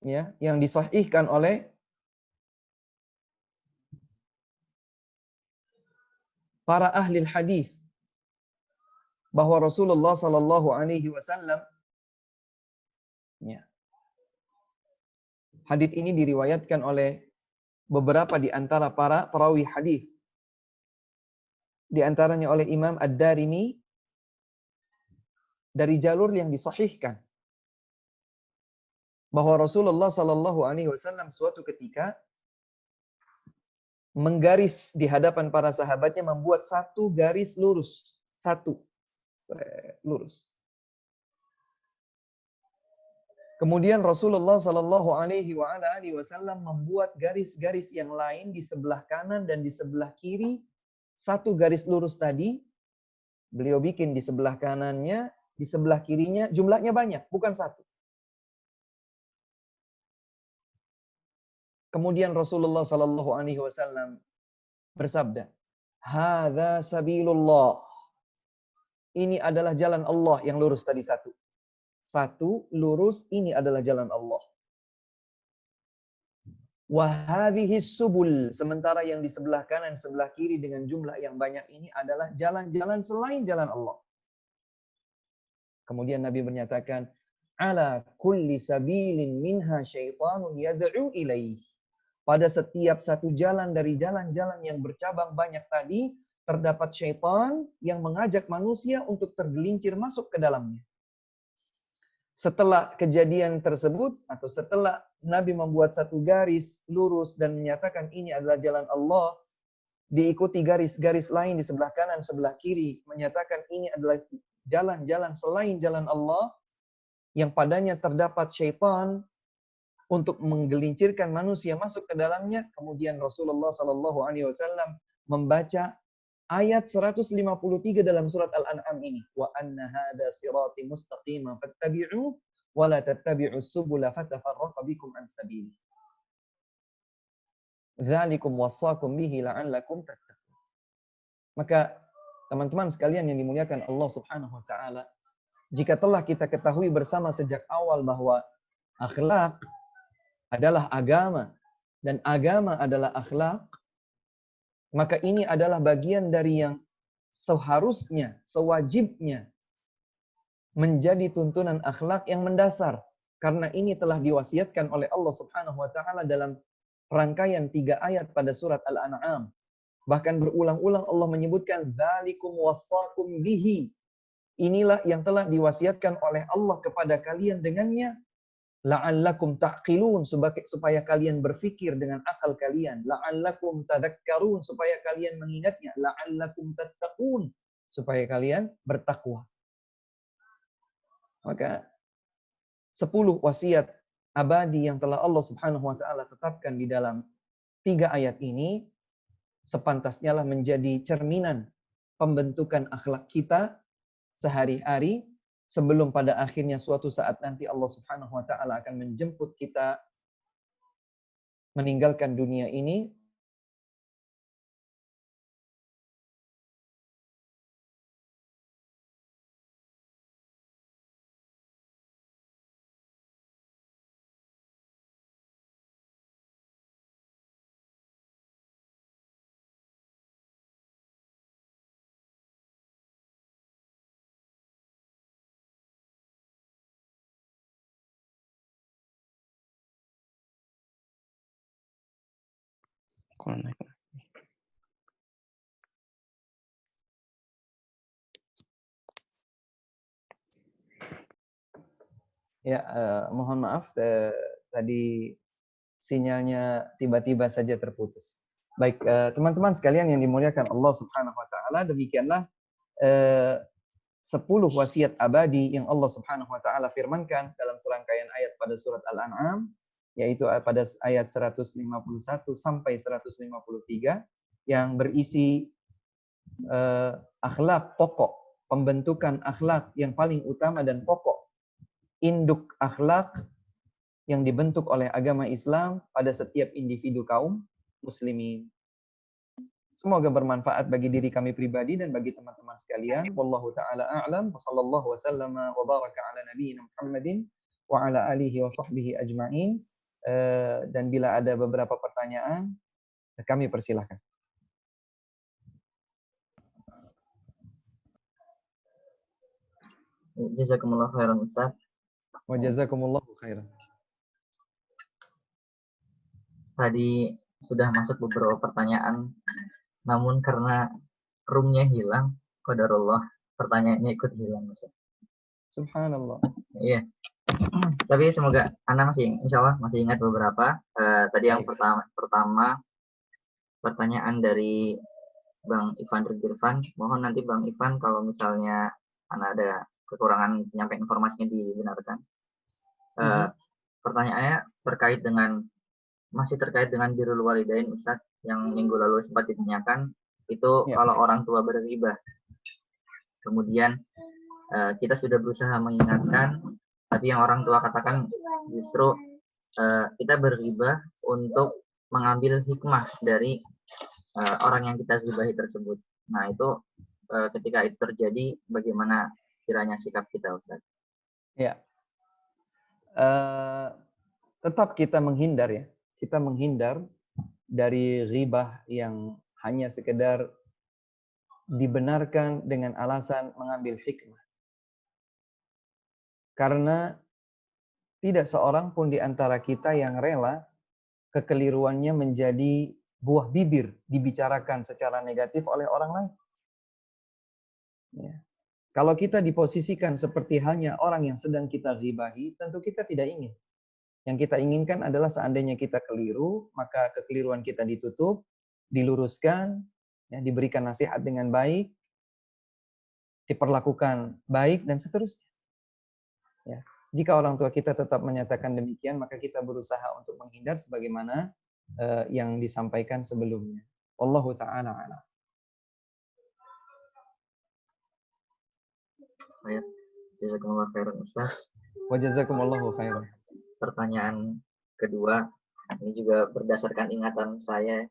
ya, yang disahihkan oleh para ahli hadis, bahwa Rasulullah sallallahu alaihi wasallam, ya, hadis ini diriwayatkan oleh beberapa di antara para perawi hadis. Di antaranya oleh Imam Ad-Darimi dari jalur yang disahihkan, bahwa Rasulullah sallallahu alaihi wasallam suatu ketika menggaris di hadapan para sahabatnya, membuat satu garis lurus, satu lurus. Kemudian Rasulullah sallallahu alaihi wasallam membuat garis-garis yang lain di sebelah kanan dan di sebelah kiri. Satu garis lurus tadi beliau bikin di sebelah kanannya, di sebelah kirinya, jumlahnya banyak, bukan satu. Kemudian Rasulullah sallallahu alaihi wasallam bersabda, "Hadza sabilullah." Ini adalah jalan Allah yang lurus tadi satu. Satu lurus, ini adalah jalan Allah. Wa hadhihi subul, sementara yang di sebelah kanan, sebelah kiri dengan jumlah yang banyak ini adalah jalan-jalan selain jalan Allah. Kemudian Nabi menyatakan, "Ala kulli sabilin minha syaitanun yad'u ilaih." Pada setiap satu jalan dari jalan-jalan yang bercabang banyak tadi, terdapat syaitan yang mengajak manusia untuk tergelincir masuk ke dalamnya. Setelah kejadian tersebut, atau setelah Nabi membuat satu garis lurus dan menyatakan ini adalah jalan Allah, diikuti garis-garis lain di sebelah kanan, sebelah kiri, menyatakan ini adalah jalan-jalan selain jalan Allah, yang padanya terdapat syaitan untuk menggelincirkan manusia masuk ke dalamnya. Kemudian Rasulullah SAW membaca ayat 153 dalam surat Al-An'am ini. Wa anna hadha sirati mustaqima fattabi'u wa la tattabi'us subula fatafarraqa bikum an sabili. Dzalikum wassakum bihi la'allakum tattaqun. Maka teman-teman sekalian yang dimuliakan Allah Subhanahu wa taala, jika telah kita ketahui bersama sejak awal bahwa akhlak adalah agama dan agama adalah akhlak, maka ini adalah bagian dari yang seharusnya, sewajibnya menjadi tuntunan akhlak yang mendasar. Karena ini telah diwasiatkan oleh Allah Subhanahu wa taala dalam rangkaian 3 ayat pada surat Al-An'am. Bahkan berulang-ulang Allah menyebutkan dzalikum wassakum bihi. Inilah yang telah diwasiatkan oleh Allah kepada kalian dengannya, la'allakum ta'qilun, supaya kalian berfikir dengan akal kalian, la'allakum tadhakkarun, supaya kalian mengingatnya, la'allakum tattaqun, supaya kalian bertakwa. Maka 10 wasiat abadi yang telah Allah Subhanahu wa taala tetapkan di dalam 3 ayat ini sepantasnya lah menjadi cerminan pembentukan akhlak kita sehari-hari, sebelum pada akhirnya suatu saat nanti Allah Subhanahu wa taala akan menjemput kita meninggalkan dunia ini. Ya, mohon maaf tadi sinyalnya tiba-tiba saja terputus. Baik, teman-teman sekalian yang dimuliakan Allah Subhanahu wa taala, demikianlah 10 wasiat abadi yang Allah Subhanahu wa taala firmankan dalam serangkaian ayat pada surat Al-An'am, yaitu pada ayat 151 sampai 153 yang berisi akhlak pokok, pembentukan akhlak yang paling utama dan pokok, induk akhlak yang dibentuk oleh agama Islam pada setiap individu kaum muslimin. Semoga bermanfaat bagi diri kami pribadi dan bagi teman-teman sekalian. Wallahu taala a'lam. Wa sallallahu wasallama wa baraka ala nabiyyina Muhammadin wa ala alihi wa sahbihi ajma'in. Dan bila ada beberapa pertanyaan, kami persilahkan. Jazakumullah khairan Ustaz. Wa jazakumullahu khairan. Tadi sudah masuk beberapa pertanyaan, namun karena roomnya hilang, qadarullah pertanyaannya ikut hilang Ustaz. Subhanallah. Iya. Tapi semoga Anda insya Allah masih ingat beberapa. Tadi yang pertama pertanyaan dari Bang Ivan Rizirvan. Mohon nanti Bang Ivan kalau misalnya Anda ada kekurangan penyampaian informasinya dibenarkan. Pertanyaannya masih terkait dengan birrul walidain Ustaz, yang minggu lalu sempat ditanyakan itu kalau orang tua berghibah. Kemudian kita sudah berusaha mengingatkan, tapi yang orang tua katakan justru kita berghibah untuk mengambil hikmah dari orang yang kita ghibahi tersebut. Nah itu ketika itu terjadi, bagaimana kiranya sikap kita Ustaz? Ya, tetap kita menghindar ya. Kita menghindar dari ghibah yang hanya sekedar dibenarkan dengan alasan mengambil hikmah. Karena tidak seorang pun di antara kita yang rela kekeliruannya menjadi buah bibir dibicarakan secara negatif oleh orang lain. Ya. Kalau kita diposisikan seperti halnya orang yang sedang kita ghibahi, tentu kita tidak ingin. Yang kita inginkan adalah seandainya kita keliru, maka kekeliruan kita ditutup, diluruskan, ya, diberikan nasihat dengan baik, diperlakukan baik, dan seterusnya. Ya. Jika orang tua kita tetap menyatakan demikian, maka kita berusaha untuk menghindar sebagaimana yang disampaikan sebelumnya. Wallahu ta'ala a'lam. Ya, jazakumullah khairan Ustaz. Wa jazakumullahu khairan. Pertanyaan kedua, ini juga berdasarkan ingatan saya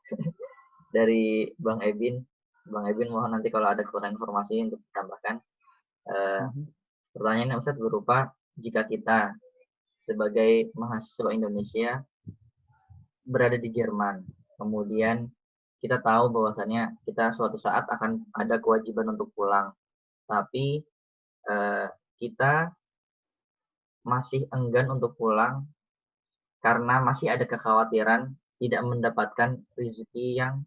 dari Bang Ebin. Bang Ebin, mohon nanti kalau ada kurang informasi untuk ditambahkan. Pertanyaannya Ustaz berupa, jika kita sebagai mahasiswa Indonesia berada di Jerman, kemudian kita tahu bahwasannya kita suatu saat akan ada kewajiban untuk pulang, tapi kita masih enggan untuk pulang karena masih ada kekhawatiran tidak mendapatkan rezeki yang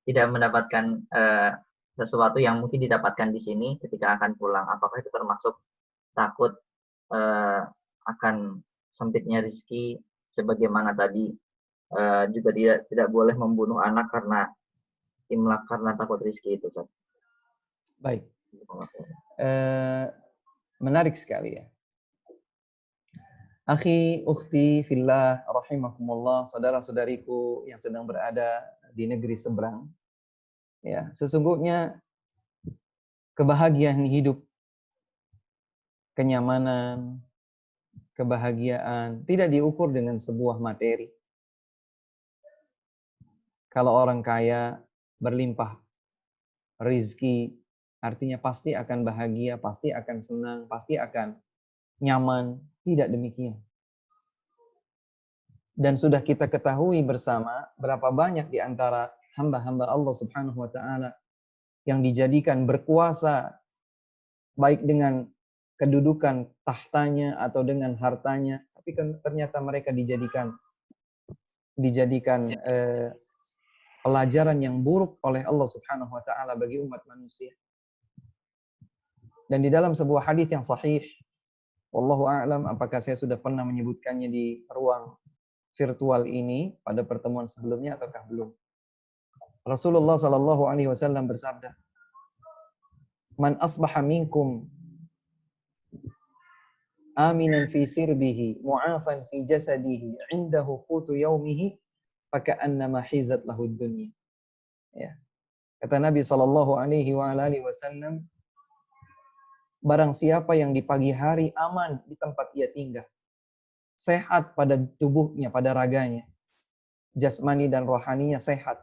tidak mendapatkan sesuatu yang mungkin didapatkan di sini ketika akan pulang. Apakah itu termasuk takut akan sempitnya rezeki, sebagaimana tadi juga tidak boleh membunuh anak karena imlak, karena takut rezeki itu, Ustaz. Baik. Menarik sekali ya. Akhi, ukhti, fillah, rahimakumullah, saudara-saudariku yang sedang berada di negeri seberang. Ya, sesungguhnya kebahagiaan hidup, kenyamanan, kebahagiaan tidak diukur dengan sebuah materi. Kalau orang kaya berlimpah rizki, artinya pasti akan bahagia, pasti akan senang, pasti akan nyaman. Tidak demikian. Dan sudah kita ketahui bersama berapa banyak di antara hamba-hamba Allah Subhanahu wa taala yang dijadikan berkuasa baik dengan kedudukan tahtanya atau dengan hartanya, tapi kan ternyata mereka dijadikan pelajaran yang buruk oleh Allah Subhanahu wa taala bagi umat manusia. Dan di dalam sebuah hadis yang sahih, wallahu a'lam, apakah saya sudah pernah menyebutkannya di ruang virtual ini pada pertemuan sebelumnya ataukah belum? Rasulullah sallallahu alaihi wasallam bersabda, "Man asbaha minkum aminan fi sirbihi, mu'afan fi jasadihi, 'indahu qutu yaumihi, faka'annama hizat lahu dunya." Ya. Kata Nabi sallallahu alaihi wasallam, barang siapa yang di pagi hari aman di tempat ia tinggal, sehat pada tubuhnya, pada raganya, jasmani dan rohaninya sehat,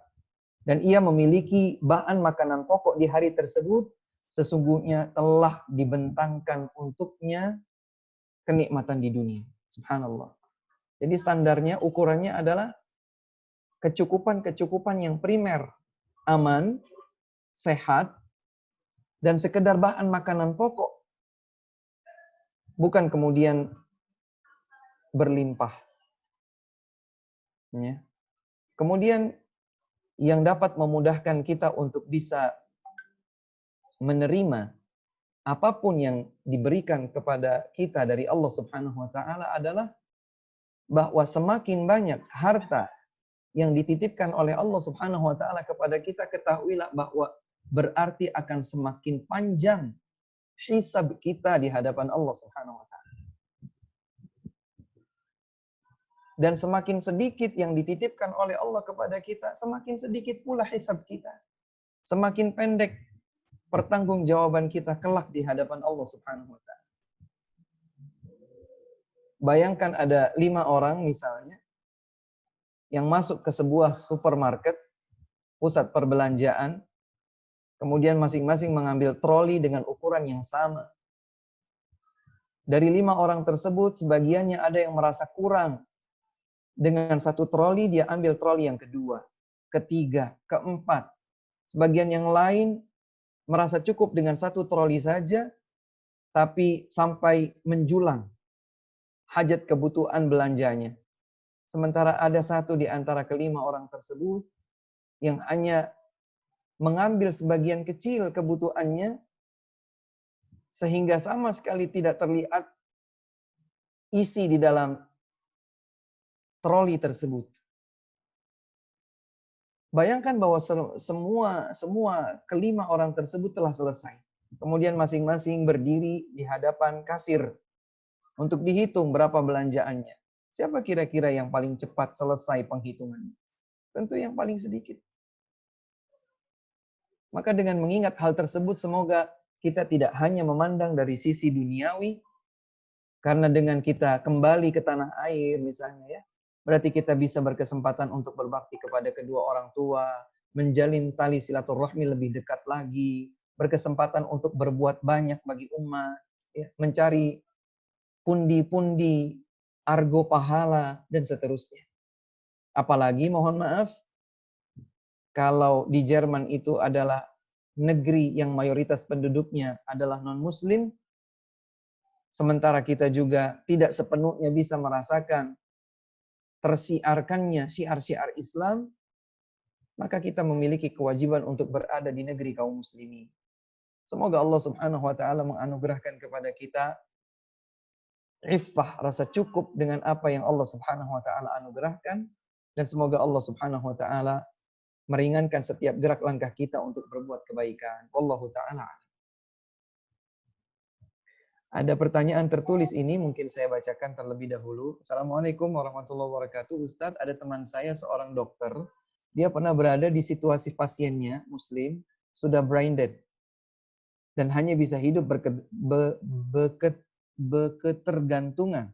dan ia memiliki bahan makanan pokok di hari tersebut, sesungguhnya telah dibentangkan untuknya kenikmatan di dunia. Subhanallah. Jadi standarnya, ukurannya adalah kecukupan yang primer, aman, sehat, dan sekedar bahan makanan pokok. Bukan kemudian berlimpah. Ya. Kemudian yang dapat memudahkan kita untuk bisa menerima apapun yang diberikan kepada kita dari Allah Subhanahu wa taala adalah bahwa semakin banyak harta yang dititipkan oleh Allah Subhanahu wa taala kepada kita, ketahuilah bahwa berarti akan semakin panjang hisab kita di hadapan Allah Subhanahu wa taala. Dan semakin sedikit yang dititipkan oleh Allah kepada kita, semakin sedikit pula hisab kita. Semakin pendek pertanggungjawaban kita kelak di hadapan Allah Subhanahu wa taala. Bayangkan ada 5 orang misalnya yang masuk ke sebuah supermarket, pusat perbelanjaan, kemudian masing-masing mengambil troli dengan ukuran yang sama. Dari 5 orang tersebut, sebagiannya ada yang merasa kurang. Dengan satu troli, dia ambil troli yang kedua, ketiga, keempat. Sebagian yang lain merasa cukup dengan satu troli saja, tapi sampai menjulang hajat kebutuhan belanjanya. Sementara ada satu di antara kelima orang tersebut yang hanya mengambil sebagian kecil kebutuhannya, sehingga sama sekali tidak terlihat isi di dalam troli tersebut. Bayangkan bahwa semua kelima orang tersebut telah selesai. Kemudian masing-masing berdiri di hadapan kasir untuk dihitung berapa belanjaannya. Siapa kira-kira yang paling cepat selesai penghitungannya? Tentu yang paling sedikit. Maka dengan mengingat hal tersebut, semoga kita tidak hanya memandang dari sisi duniawi, karena dengan kita kembali ke tanah air misalnya ya, berarti kita bisa berkesempatan untuk berbakti kepada kedua orang tua, menjalin tali silaturahmi lebih dekat lagi, berkesempatan untuk berbuat banyak bagi umat, ya, mencari pundi-pundi, argo pahala, dan seterusnya. Apalagi mohon maaf, kalau di Jerman itu adalah negeri yang mayoritas penduduknya adalah non-muslim, sementara kita juga tidak sepenuhnya bisa merasakan tersiarkannya syiar-syiar Islam, maka kita memiliki kewajiban untuk berada di negeri kaum muslimin. Semoga Allah Subhanahu wa taala menganugerahkan kepada kita iffah, rasa cukup dengan apa yang Allah Subhanahu wa taala anugerahkan, dan semoga Allah Subhanahu wa taala meringankan setiap gerak langkah kita untuk berbuat kebaikan. Wallahu taala. Ada pertanyaan tertulis ini, mungkin saya bacakan terlebih dahulu. Assalamualaikum warahmatullahi wabarakatuh. Ustadz, ada teman saya seorang dokter. Dia pernah berada di situasi pasiennya, muslim, sudah brain dead. Dan hanya bisa hidup berketergantungan.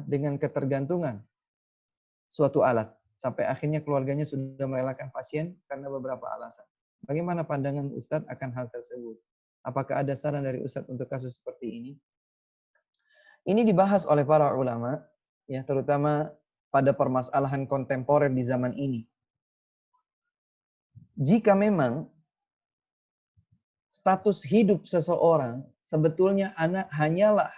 Dengan ketergantungan suatu alat. Sampai akhirnya keluarganya sudah merelakan pasien karena beberapa alasan. Bagaimana pandangan Ustadz akan hal tersebut? Apakah ada saran dari Ustadz untuk kasus seperti ini? Ini dibahas oleh para ulama, ya, terutama pada permasalahan kontemporer di zaman ini. Jika memang status hidup seseorang sebetulnya hanyalah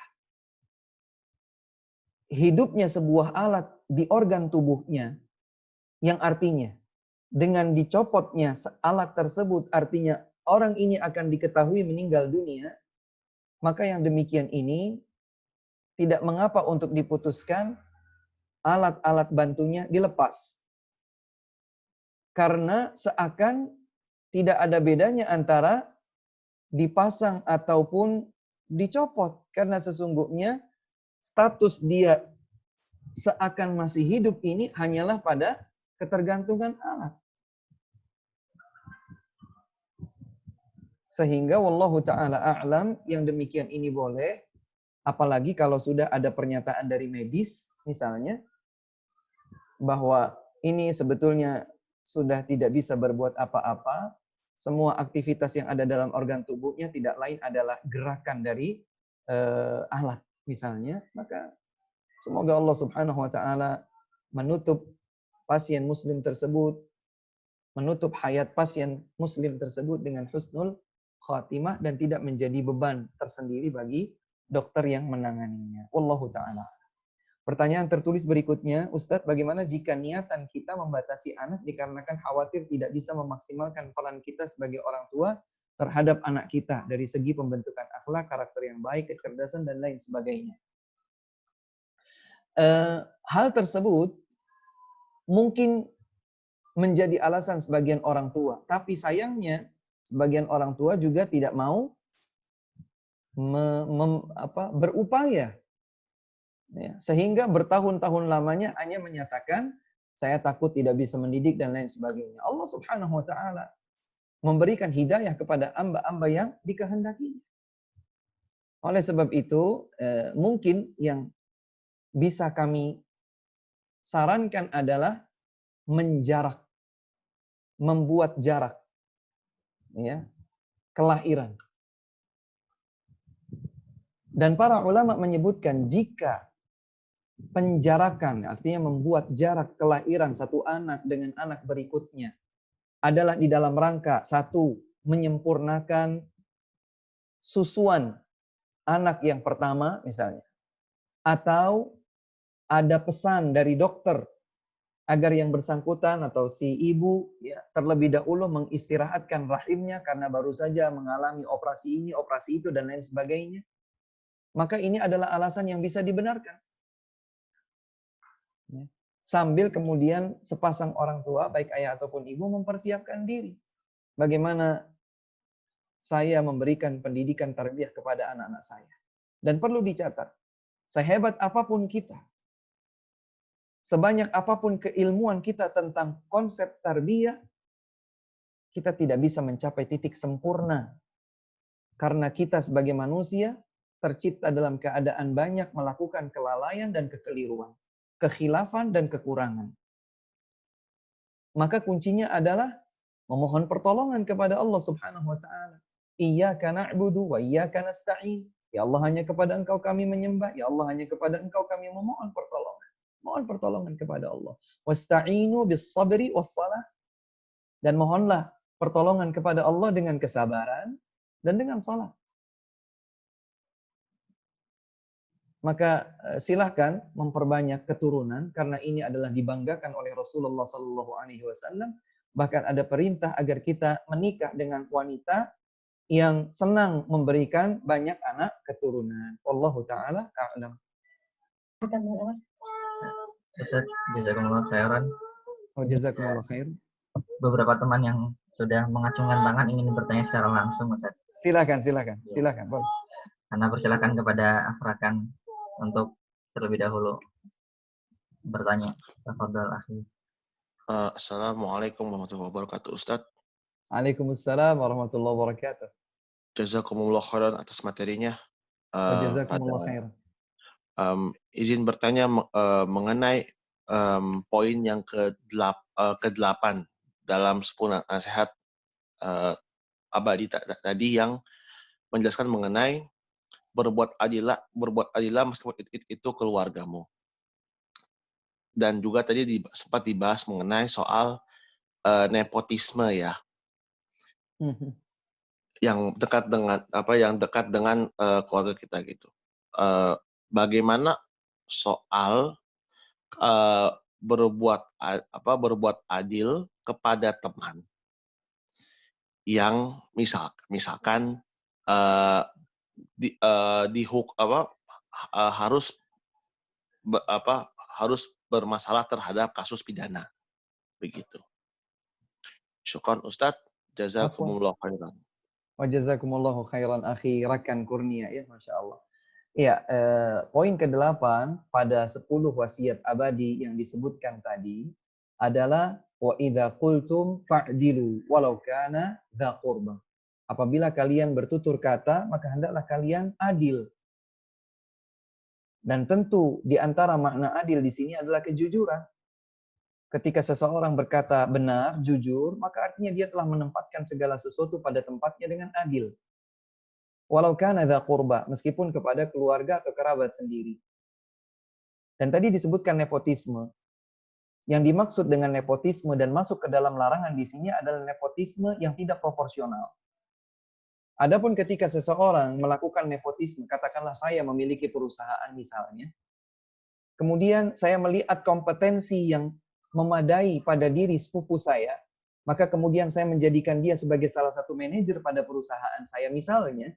hidupnya sebuah alat di organ tubuhnya, yang artinya dengan dicopotnya alat tersebut artinya orang ini akan diketahui meninggal dunia, maka yang demikian ini tidak mengapa untuk diputuskan alat-alat bantunya dilepas. Karena seakan tidak ada bedanya antara dipasang ataupun dicopot. Karena sesungguhnya status dia seakan masih hidup ini hanyalah pada ketergantungan alat. Sehingga wallahu ta'ala a'lam, yang demikian ini boleh, apalagi kalau sudah ada pernyataan dari medis misalnya, bahwa ini sebetulnya sudah tidak bisa berbuat apa-apa, semua aktivitas yang ada dalam organ tubuhnya tidak lain adalah gerakan dari alat misalnya, maka semoga Allah Subhanahu wa taala menutup pasien muslim tersebut, menutup hayat pasien muslim tersebut dengan husnul khatimah dan tidak menjadi beban tersendiri bagi dokter yang menanganinya. Wallahu taala. Pertanyaan tertulis berikutnya, Ustadz, bagaimana jika niatan kita membatasi anak dikarenakan khawatir tidak bisa memaksimalkan peran kita sebagai orang tua terhadap anak kita dari segi pembentukan akhlak, karakter yang baik, kecerdasan, dan lain sebagainya. Hal tersebut mungkin menjadi alasan sebagian orang tua, tapi sayangnya sebagian orang tua juga tidak mau berupaya. Ya, sehingga bertahun-tahun lamanya hanya menyatakan, saya takut tidak bisa mendidik dan lain sebagainya. Allah Subhanahu wa taala memberikan hidayah kepada hamba-hamba yang dikehendakinya. Oleh sebab itu, mungkin yang bisa kami sarankan adalah menjarak, membuat jarak, ya, kelahiran. Dan para ulama menyebutkan jika penjarakan, artinya membuat jarak kelahiran satu anak dengan anak berikutnya, adalah di dalam rangka satu, menyempurnakan susuan anak yang pertama misalnya, atau ada pesan dari dokter agar yang bersangkutan atau si ibu ya terlebih dahulu mengistirahatkan rahimnya karena baru saja mengalami operasi ini, operasi itu, dan lain sebagainya, maka ini adalah alasan yang bisa dibenarkan. sambil kemudian sepasang orang tua, baik ayah ataupun ibu, mempersiapkan diri. Bagaimana saya memberikan pendidikan tarbiyah kepada anak-anak saya. Dan perlu dicatat, sehebat apapun kita, sebanyak apapun keilmuan kita tentang konsep tarbiyah, kita tidak bisa mencapai titik sempurna. Karena kita sebagai manusia tercipta dalam keadaan banyak melakukan kelalaian dan kekeliruan, kekhilafan dan kekurangan. Maka kuncinya adalah memohon pertolongan kepada Allah Subhanahu wa taala. Iyyaka na'budu wa iyyaka nasta'in. Ya Allah, hanya kepada Engkau kami menyembah, ya Allah, hanya kepada Engkau kami memohon pertolongan. Mohon pertolongan kepada Allah. Wasta'inu bis sabri was salah. Dan mohonlah pertolongan kepada Allah dengan kesabaran dan dengan salat. Maka silahkan memperbanyak keturunan karena ini adalah dibanggakan oleh Rasulullah Sallallahu Alaihi Wasallam. Bahkan ada perintah agar kita menikah dengan wanita yang senang memberikan banyak anak keturunan. Wallahu taala a'lam. Ustaz, jazakumullah khairan. Oh, jazakumullah khair. Beberapa teman yang sudah mengacungkan tangan ingin bertanya secara langsung, Ustaz. Silakan. Boleh. Karena persilakan kepada Afrakan untuk terlebih dahulu bertanya. Tafadhol, akhi. Assalamualaikum warahmatullahi wabarakatuh, Ustaz. Waalaikumsalam warahmatullahi wabarakatuh. Jazakumullah khairan atas materinya. Jazakumullah khairan. Izin bertanya mengenai poin yang ke-8 dalam 10 nasihat abadi tadi yang menjelaskan mengenai berbuat adilah meskipun itu keluargamu. Dan juga tadi sempat dibahas mengenai soal nepotisme ya. Yang dekat dengan keluarga kita gitu. Bagaimana soal berbuat adil kepada teman yang misalkan harus bermasalah terhadap kasus pidana begitu. Syukran Ustadz, jazakumullah khairan. Wa jazakumullahu khairan akhi Rakan Kurnia, ya, Masya Allah. Ya, poin ke-8 pada 10 wasiat abadi yang disebutkan tadi adalah wa idza qultum fa'dilu walau kana dza qurba. Apabila kalian bertutur kata, maka hendaklah kalian adil. Dan tentu di antara makna adil di sini adalah kejujuran. Ketika seseorang berkata benar, jujur, maka artinya dia telah menempatkan segala sesuatu pada tempatnya dengan adil. Walau kana dza qurba, meskipun kepada keluarga atau kerabat sendiri. Dan tadi disebutkan nepotisme. Yang dimaksud dengan nepotisme dan masuk ke dalam larangan di sini adalah nepotisme yang tidak proporsional. Adapun ketika seseorang melakukan nepotisme, katakanlah saya memiliki perusahaan misalnya, kemudian saya melihat kompetensi yang memadai pada diri sepupu saya, maka kemudian saya menjadikan dia sebagai salah satu manajer pada perusahaan saya misalnya,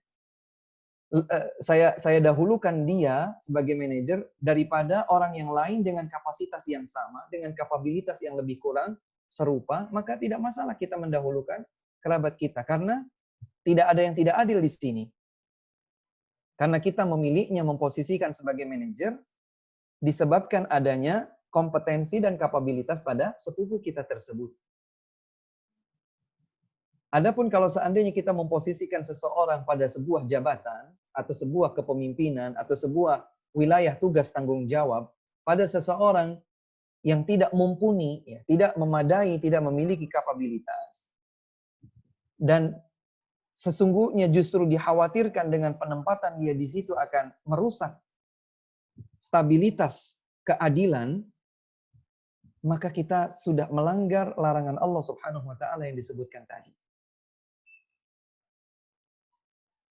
saya dahulukan dia sebagai manajer daripada orang yang lain dengan kapasitas yang sama, dengan kapabilitas yang lebih kurang serupa, maka tidak masalah kita mendahulukan kerabat kita. Karena tidak ada yang tidak adil di sini. Karena kita memilihnya memposisikan sebagai manajer, disebabkan adanya kompetensi dan kapabilitas pada sepupu kita tersebut. Adapun kalau seandainya kita memposisikan seseorang pada sebuah jabatan, atau sebuah kepemimpinan, atau sebuah wilayah tugas tanggung jawab, pada seseorang yang tidak mumpuni, ya, tidak memadai, tidak memiliki kapabilitas, dan sesungguhnya justru dikhawatirkan dengan penempatan dia di situ akan merusak stabilitas keadilan, maka kita sudah melanggar larangan Allah Subhanahu wa taala yang disebutkan tadi.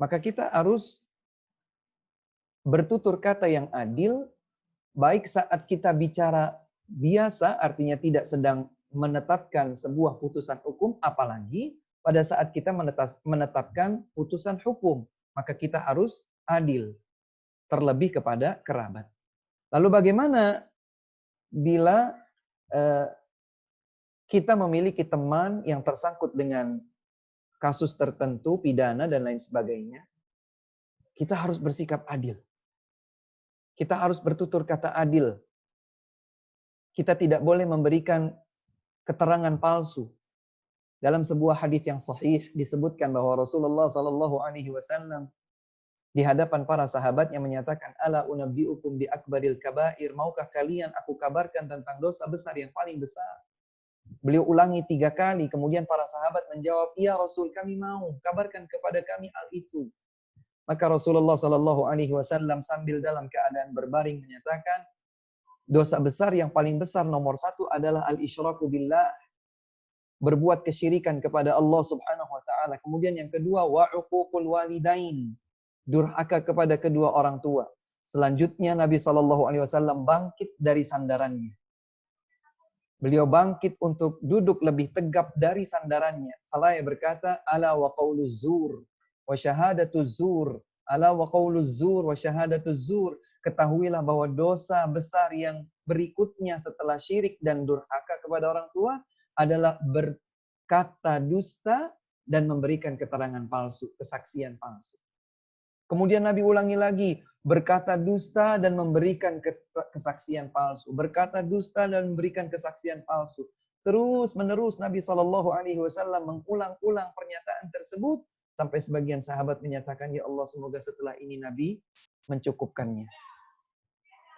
Maka kita harus bertutur kata yang adil, baik saat kita bicara biasa, artinya tidak sedang menetapkan sebuah putusan hukum, apalagi pada saat kita menetapkan putusan hukum, maka kita harus adil, terlebih kepada kerabat. Lalu bagaimana bila kita memiliki teman yang tersangkut dengan kasus tertentu, pidana dan lain sebagainya, kita harus bersikap adil. Kita harus bertutur kata adil. Kita tidak boleh memberikan keterangan palsu. Dalam sebuah hadis yang sahih disebutkan bahwa Rasulullah Sallallahu Alaihi Wasallam di hadapan para sahabatnya menyatakan, ala unabbiukum bi akbaril kabair, maukah kalian aku kabarkan tentang dosa besar yang paling besar? Beliau ulangi 3 kali, kemudian para sahabat menjawab, iya Rasul, kami mau, kabarkan kepada kami hal itu. Maka Rasulullah Sallallahu Alaihi Wasallam sambil dalam keadaan berbaring menyatakan, dosa besar yang paling besar nomor 1 adalah al-isyraku billah, berbuat kesyirikan kepada Allah Subhanahu wa taala. Kemudian yang kedua, wa uququl walidain, durhaka kepada kedua orang tua. Selanjutnya Nabi Shallallahu alaihi wasallam bangkit dari sandarannya. Beliau bangkit untuk duduk lebih tegap dari sandarannya. Salaya berkata, ala wa qauluz zur wa syahadatuz zur, ala wa qauluz zur wa syahadatuz zur. Ketahuilah bahwa dosa besar yang berikutnya setelah syirik dan durhaka kepada orang tua adalah berkata dusta dan memberikan keterangan palsu, kesaksian palsu. Kemudian Nabi ulangi lagi, berkata dusta dan memberikan kesaksian palsu. Berkata dusta dan memberikan kesaksian palsu. Terus menerus Nabi Shallallahu Alaihi Wasallam mengulang-ulang pernyataan tersebut sampai sebagian sahabat menyatakan, ya Allah, semoga setelah ini Nabi mencukupkannya.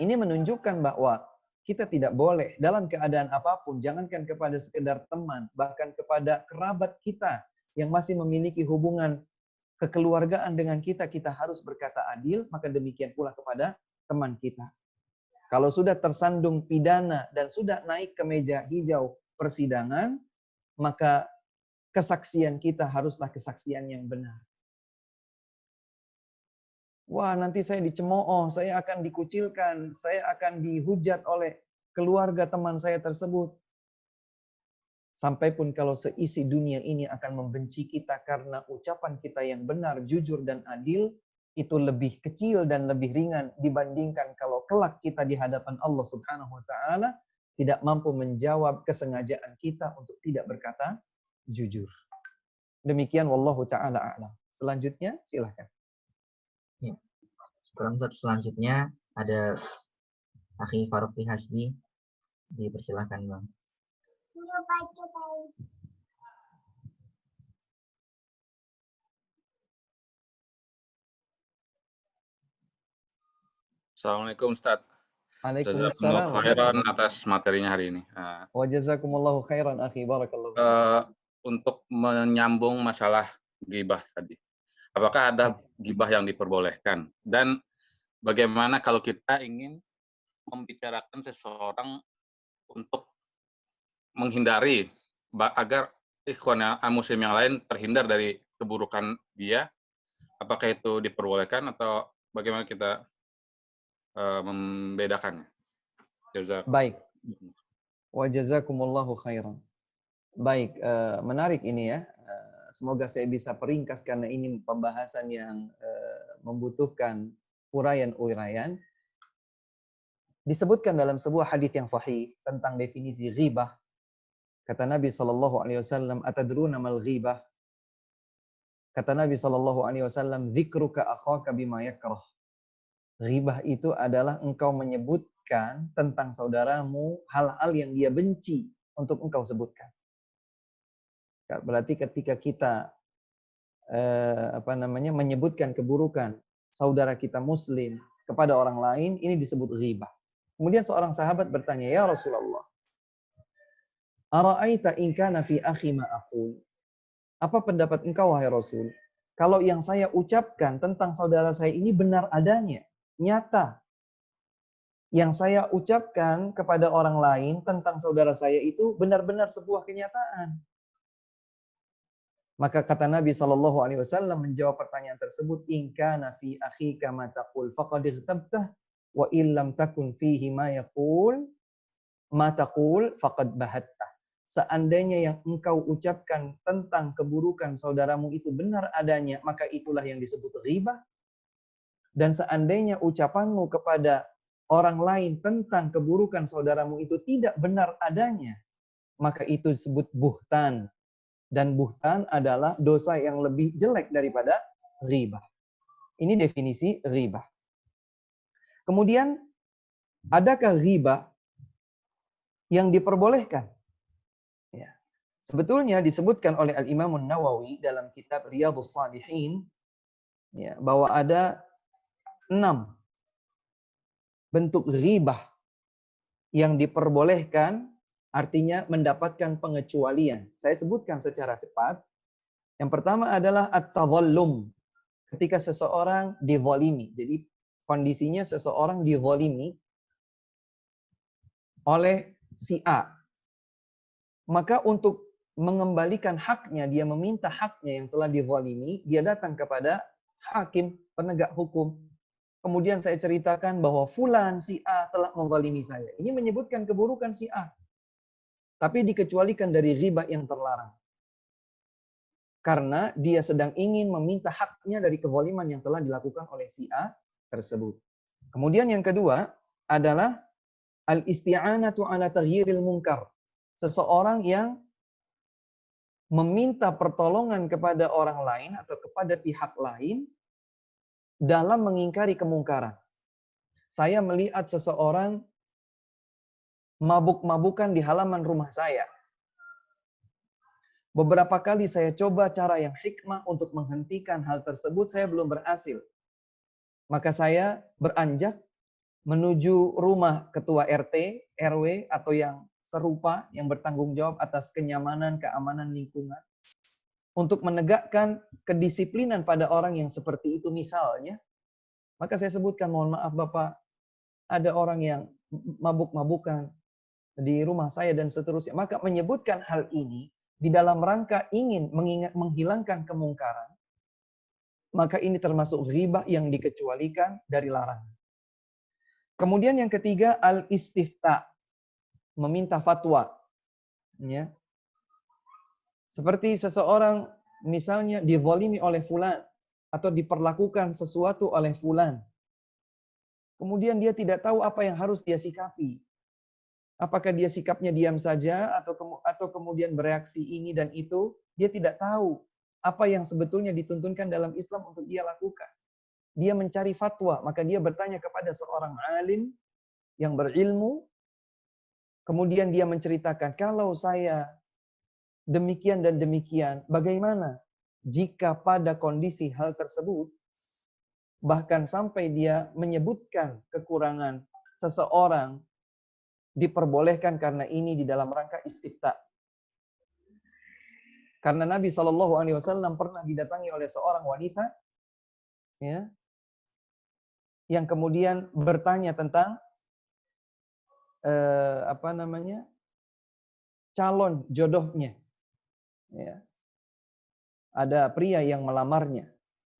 Ini menunjukkan bahwa kita tidak boleh dalam keadaan apapun, jangankan kepada sekedar teman, bahkan kepada kerabat kita yang masih memiliki hubungan kekeluargaan dengan kita, kita harus berkata adil, maka demikian pula kepada teman kita. Kalau sudah tersandung pidana dan sudah naik ke meja hijau persidangan, maka kesaksian kita haruslah kesaksian yang benar. Wah, nanti saya dicemooh, saya akan dikucilkan, saya akan dihujat oleh keluarga teman saya tersebut. Sampai pun kalau seisi dunia ini akan membenci kita karena ucapan kita yang benar, jujur, dan adil, itu lebih kecil dan lebih ringan dibandingkan kalau kelak kita di hadapan Allah Subhanahu wa taala tidak mampu menjawab kesengajaan kita untuk tidak berkata jujur. Demikian wallahu taala a'lam. Selanjutnya silahkan. Ya. Selanjutnya ada Akhi Faruqi Hasbi, dipersilahkan Bang. Assalamualaikum Ustaz. Waalaikumsalam. Khairan atas materinya hari ini. Wa jazakumullahu khairan akhi, barakallahu. Untuk menyambung masalah ghibah tadi. Apakah ada ghibah yang diperbolehkan? Dan bagaimana kalau kita ingin membicarakan seseorang untuk menghindari agar ikhwan muslim yang lain terhindar dari keburukan dia? Apakah itu diperbolehkan atau bagaimana kita membedakannya? Baik. Wa jazakumullahu khairan. Baik, menarik ini ya. Semoga saya bisa peringkas karena ini pembahasan yang membutuhkan uraian-uraian. Disebutkan dalam sebuah hadis yang sahih tentang definisi ghibah. Kata Nabi SAW, atadruna mal ghibah? Kata Nabi SAW, dzikruka akhaka bima yakrah. Ghibah itu adalah engkau menyebutkan tentang saudaramu hal-hal yang dia benci untuk engkau sebutkan. Berarti ketika kita menyebutkan keburukan saudara kita muslim kepada orang lain, ini disebut ghibah. Kemudian seorang sahabat bertanya, ya Rasulullah, ara'aita in kana fi akhi ma aqul? Apa pendapat engkau wahai Rasul? Kalau yang saya ucapkan tentang saudara saya ini benar adanya, nyata. Yang saya ucapkan kepada orang lain tentang saudara saya itu benar-benar sebuah kenyataan. Maka kata Nabi SAW menjawab pertanyaan tersebut, in kana fi akhika ma taqul faqad ightabtah wa illam takun fihi ma yaqul ma taqul faqad bahattah. Seandainya yang engkau ucapkan tentang keburukan saudaramu itu benar adanya, maka itulah yang disebut ghibah. Dan seandainya ucapanmu kepada orang lain tentang keburukan saudaramu itu tidak benar adanya, maka itu disebut buhtan. Dan buhtan adalah dosa yang lebih jelek daripada ghibah. Ini definisi ghibah. Kemudian, adakah ghibah yang diperbolehkan? Ya. Sebetulnya disebutkan oleh Al-Imam Nawawi dalam kitab Riyadhus Shalihin, ya, bahwa ada 6 bentuk ghibah yang diperbolehkan, artinya mendapatkan pengecualian. Saya sebutkan secara cepat. Yang pertama adalah at-tadhallum, ketika seseorang dizalimi. Jadi kondisinya seseorang dizalimi oleh si A. Maka untuk mengembalikan haknya, dia meminta haknya yang telah dizalimi, dia datang kepada hakim, penegak hukum. Kemudian saya ceritakan bahwa fulan si A telah menzalimi saya. Ini menyebutkan keburukan si A. Tapi dikecualikan dari ghibah yang terlarang. Karena dia sedang ingin meminta haknya dari kezaliman yang telah dilakukan oleh si A tersebut. Kemudian yang kedua adalah al-isti'anatu ala taghyiril munkar. Seseorang yang meminta pertolongan kepada orang lain atau kepada pihak lain dalam mengingkari kemungkaran. Saya melihat seseorang mabuk-mabukan di halaman rumah saya. Beberapa kali saya coba cara yang hikmah untuk menghentikan hal tersebut, saya belum berhasil. Maka saya beranjak menuju rumah ketua RT, RW, atau yang serupa, yang bertanggung jawab atas kenyamanan, keamanan lingkungan, untuk menegakkan kedisiplinan pada orang yang seperti itu misalnya. Maka saya sebutkan, mohon maaf Bapak, ada orang yang mabuk-mabukan di rumah saya dan seterusnya. Maka menyebutkan hal ini di dalam rangka ingin menghilangkan kemungkaran, maka ini termasuk ghibah yang dikecualikan dari larangan. Kemudian yang ketiga, al-istifta, meminta fatwa. Ya. Seperti seseorang misalnya dizalimi oleh fulan, atau diperlakukan sesuatu oleh fulan. Kemudian dia tidak tahu apa yang harus dia sikapi. Apakah dia sikapnya diam saja atau kemudian bereaksi ini dan itu, dia tidak tahu apa yang sebetulnya dituntunkan dalam Islam untuk dia lakukan. Dia mencari fatwa, maka dia bertanya kepada seorang alim yang berilmu, kemudian dia menceritakan, kalau saya demikian dan demikian, bagaimana jika pada kondisi hal tersebut, bahkan sampai dia menyebutkan kekurangan seseorang, diperbolehkan karena ini di dalam rangka istifta. Karena Nabi SAW pernah didatangi oleh seorang wanita, ya, yang kemudian bertanya tentang calon jodohnya. Ya. Ada pria yang melamarnya.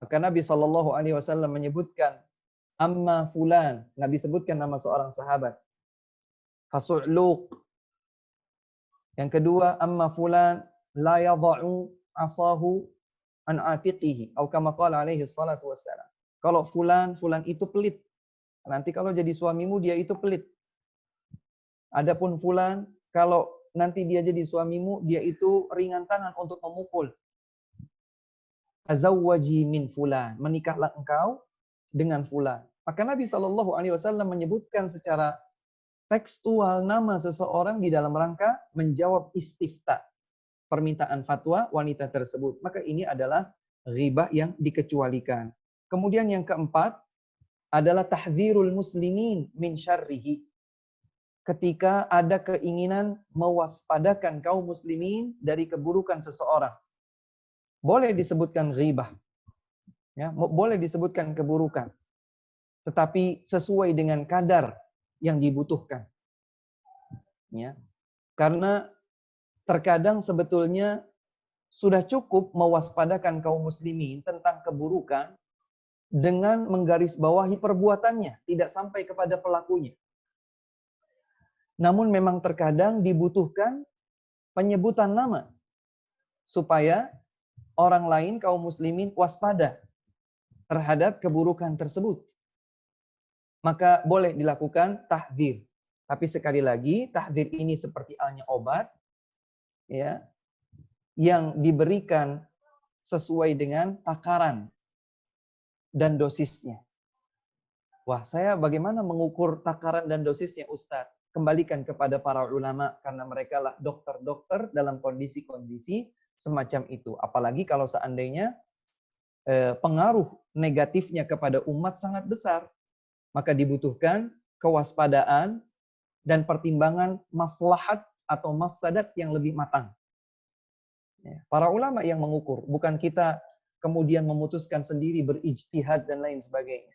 Maka Nabi SAW menyebutkan, amma fulan, Nabi sebutkan nama seorang sahabat, fasu'luq. Yang kedua, amma fulan la yadha'u asahu an atiqihi, atau kama qala alaihi salatu wassalam. Kalau fulan itu pelit. Nanti kalau jadi suamimu dia itu pelit. Adapun fulan, kalau nanti dia jadi suamimu, dia itu ringan tangan untuk memukul. Tazawwaji min fulan, menikahlah engkau dengan fulan. Maka Nabi SAW menyebutkan secara tekstual nama seseorang di dalam rangka menjawab istifta, permintaan fatwa wanita tersebut. Maka ini adalah ghibah yang dikecualikan. Kemudian yang keempat adalah tahdzirul muslimin min syarrihi. Ketika ada keinginan mewaspadakan kaum muslimin dari keburukan seseorang. Boleh disebutkan ghibah. Ya, boleh disebutkan keburukan. Tetapi sesuai dengan kadar yang dibutuhkan. Ya. Karena terkadang sebetulnya sudah cukup mewaspadakan kaum muslimin tentang keburukan dengan menggarisbawahi perbuatannya, tidak sampai kepada pelakunya. Namun memang terkadang dibutuhkan penyebutan nama supaya orang lain, kaum muslimin, waspada terhadap keburukan tersebut. maka boleh dilakukan tahdzir. Tapi sekali lagi, tahdzir ini seperti halnya obat, ya, yang diberikan sesuai dengan takaran dan dosisnya. Wah, saya bagaimana mengukur takaran dan dosisnya, Ustadz? Kembalikan kepada para ulama, karena mereka lah dokter-dokter dalam kondisi-kondisi semacam itu. Apalagi kalau seandainya pengaruh negatifnya kepada umat sangat besar, maka dibutuhkan kewaspadaan dan pertimbangan maslahat atau mafsadat yang lebih matang. Para ulama yang mengukur, bukan kita kemudian memutuskan sendiri, berijtihad dan lain sebagainya.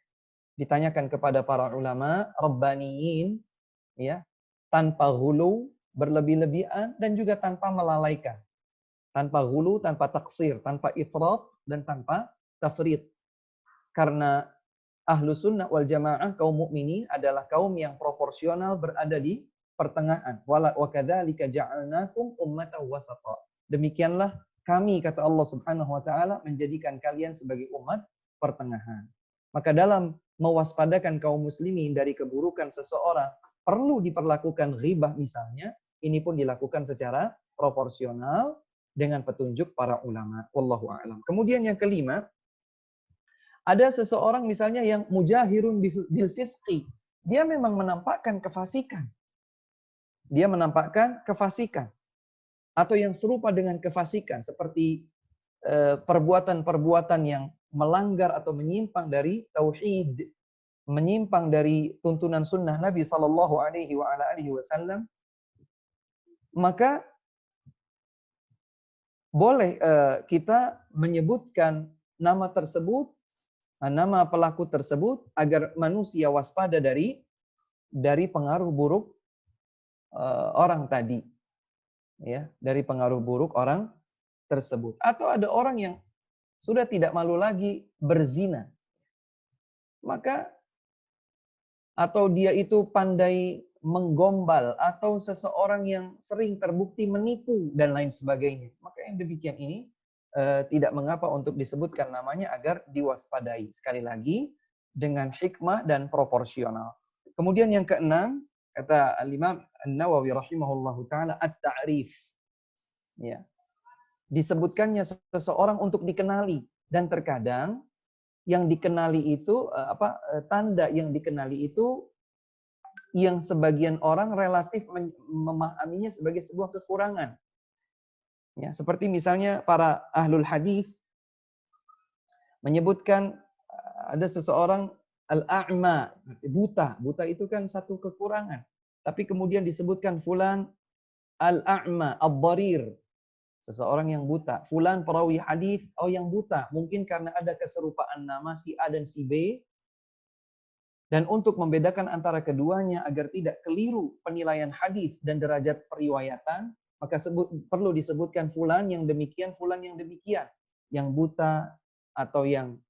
Ditanyakan kepada para ulama rabbaniyin, ya, tanpa ghulu, berlebih-lebihan, dan juga tanpa melalaikan. Tanpa ghulu, tanpa taksir, tanpa ifrat, dan tanpa tafrid. Karena ahlu sunnah wal jamaah, kaum mukminin adalah kaum yang proporsional, berada di pertengahan. Wa kadzalika ja'alnakum ummatan wasata. Demikianlah kami, kata Allah Subhanahu wa taala, menjadikan kalian sebagai umat pertengahan. Maka dalam mewaspadakan kaum muslimin dari keburukan seseorang, perlu diperlakukan ghibah misalnya, ini pun dilakukan secara proporsional dengan petunjuk para ulama. Wallahu a'lam. Kemudian yang kelima, ada seseorang misalnya yang mujahirun bil fisqi. Dia memang menampakkan kefasikan. Dia menampakkan kefasikan. Atau yang serupa dengan kefasikan. Seperti perbuatan-perbuatan yang melanggar atau menyimpang dari tauhid, menyimpang dari tuntunan sunnah Nabi Sallallahu Alaihi Wasallam, maka boleh kita menyebutkan nama tersebut, nama pelaku tersebut, agar manusia waspada dari pengaruh buruk orang tadi, ya, dari pengaruh buruk orang tersebut. Atau ada orang yang sudah tidak malu lagi berzina, maka atau dia itu pandai menggombal, atau seseorang yang sering terbukti menipu dan lain sebagainya, maka yang demikian ini tidak mengapa untuk disebutkan namanya agar diwaspadai. Sekali lagi dengan hikmah dan proporsional. Kemudian yang keenam, kata Al-Imam An-Nawawi rahimahullahu taala, at-ta'rif. Ya. Disebutkannya seseorang untuk dikenali, dan terkadang yang dikenali itu tanda yang dikenali itu yang sebagian orang relatif memahaminya sebagai sebuah kekurangan. Ya, seperti misalnya para ahlul hadis menyebutkan ada seseorang al-a'ma, buta. Buta itu kan satu kekurangan. Tapi kemudian disebutkan fulan al-a'ma, ad-dharir. Seseorang yang buta. Fulan perawi hadis, oh yang buta. Mungkin karena ada keserupaan nama si A dan si B. Dan untuk membedakan antara keduanya agar tidak keliru penilaian hadis dan derajat periwayatan, maka perlu disebutkan fulan yang demikian, fulan yang demikian. Yang buta atau yang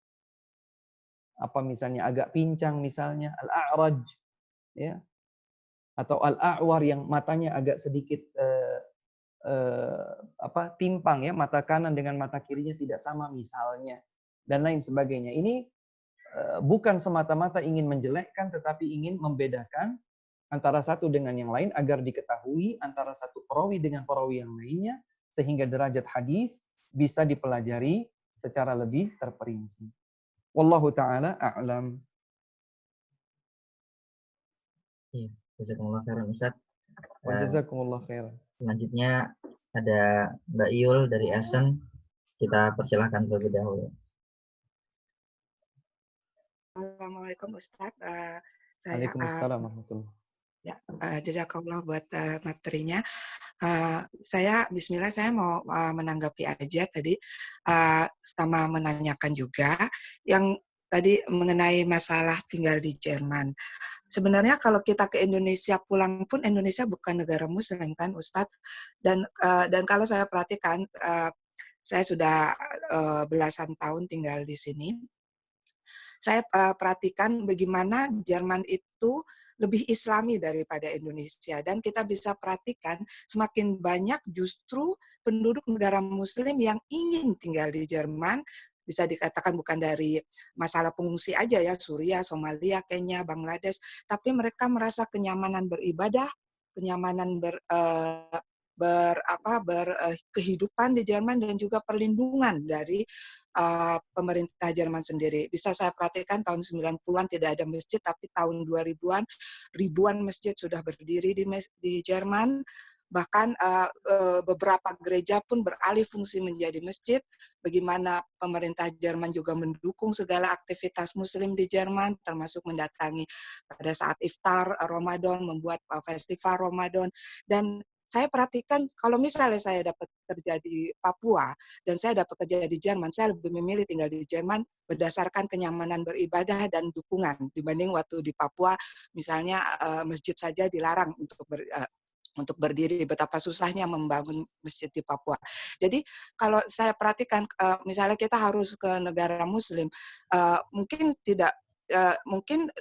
misalnya agak pincang misalnya, al-a'raj, ya. Atau al-a'war yang matanya agak sedikit timpang, ya, mata kanan dengan mata kirinya tidak sama misalnya, dan lain sebagainya. Ini bukan semata-mata ingin menjelekkan, tetapi ingin membedakan antara satu dengan yang lain agar diketahui antara satu perawi dengan perawi yang lainnya, sehingga derajat hadis bisa dipelajari secara lebih terperinci. Wallahu taala a'lam. Iya, jazakumullah khairan Ustaz. Jazakumullah khairan. Selanjutnya ada Mbak Yul dari Essen. Kita persilahkan terlebih dahulu. Assalamualaikum Ustaz. Waalaikumsalam warahmatullahi. Ya, jazakallah buat materinya. Bismillah, saya mau menanggapi aja tadi, sama menanyakan juga yang tadi mengenai masalah tinggal di Jerman. Sebenarnya kalau kita ke Indonesia pulang pun, Indonesia bukan negara Muslim kan Ustadz, dan kalau saya perhatikan, saya sudah belasan tahun tinggal di sini. Saya perhatikan bagaimana Jerman itu lebih Islami daripada Indonesia, dan kita bisa perhatikan semakin banyak justru penduduk negara Muslim yang ingin tinggal di Jerman bisa dikatakan bukan dari masalah pengungsi aja ya, Suriah, Somalia, Kenya, Bangladesh, tapi mereka merasa kenyamanan beribadah, kenyamanan kehidupan di Jerman dan juga perlindungan dari pemerintah Jerman sendiri. Bisa saya perhatikan tahun 90-an tidak ada masjid, tapi tahun 2000-an ribuan masjid sudah berdiri di Jerman. Bahkan beberapa gereja pun beralih fungsi menjadi masjid. Bagaimana pemerintah Jerman juga mendukung segala aktivitas Muslim di Jerman, termasuk mendatangi pada saat iftar Ramadan, membuat festival Ramadan. Dan saya perhatikan kalau misalnya saya dapat kerja di Papua dan saya dapat kerja di Jerman, saya lebih memilih tinggal di Jerman berdasarkan kenyamanan beribadah dan dukungan dibanding waktu di Papua, misalnya masjid saja dilarang untuk berdiri, betapa susahnya membangun masjid di Papua. Jadi kalau saya perhatikan, misalnya kita harus ke negara Muslim, mungkin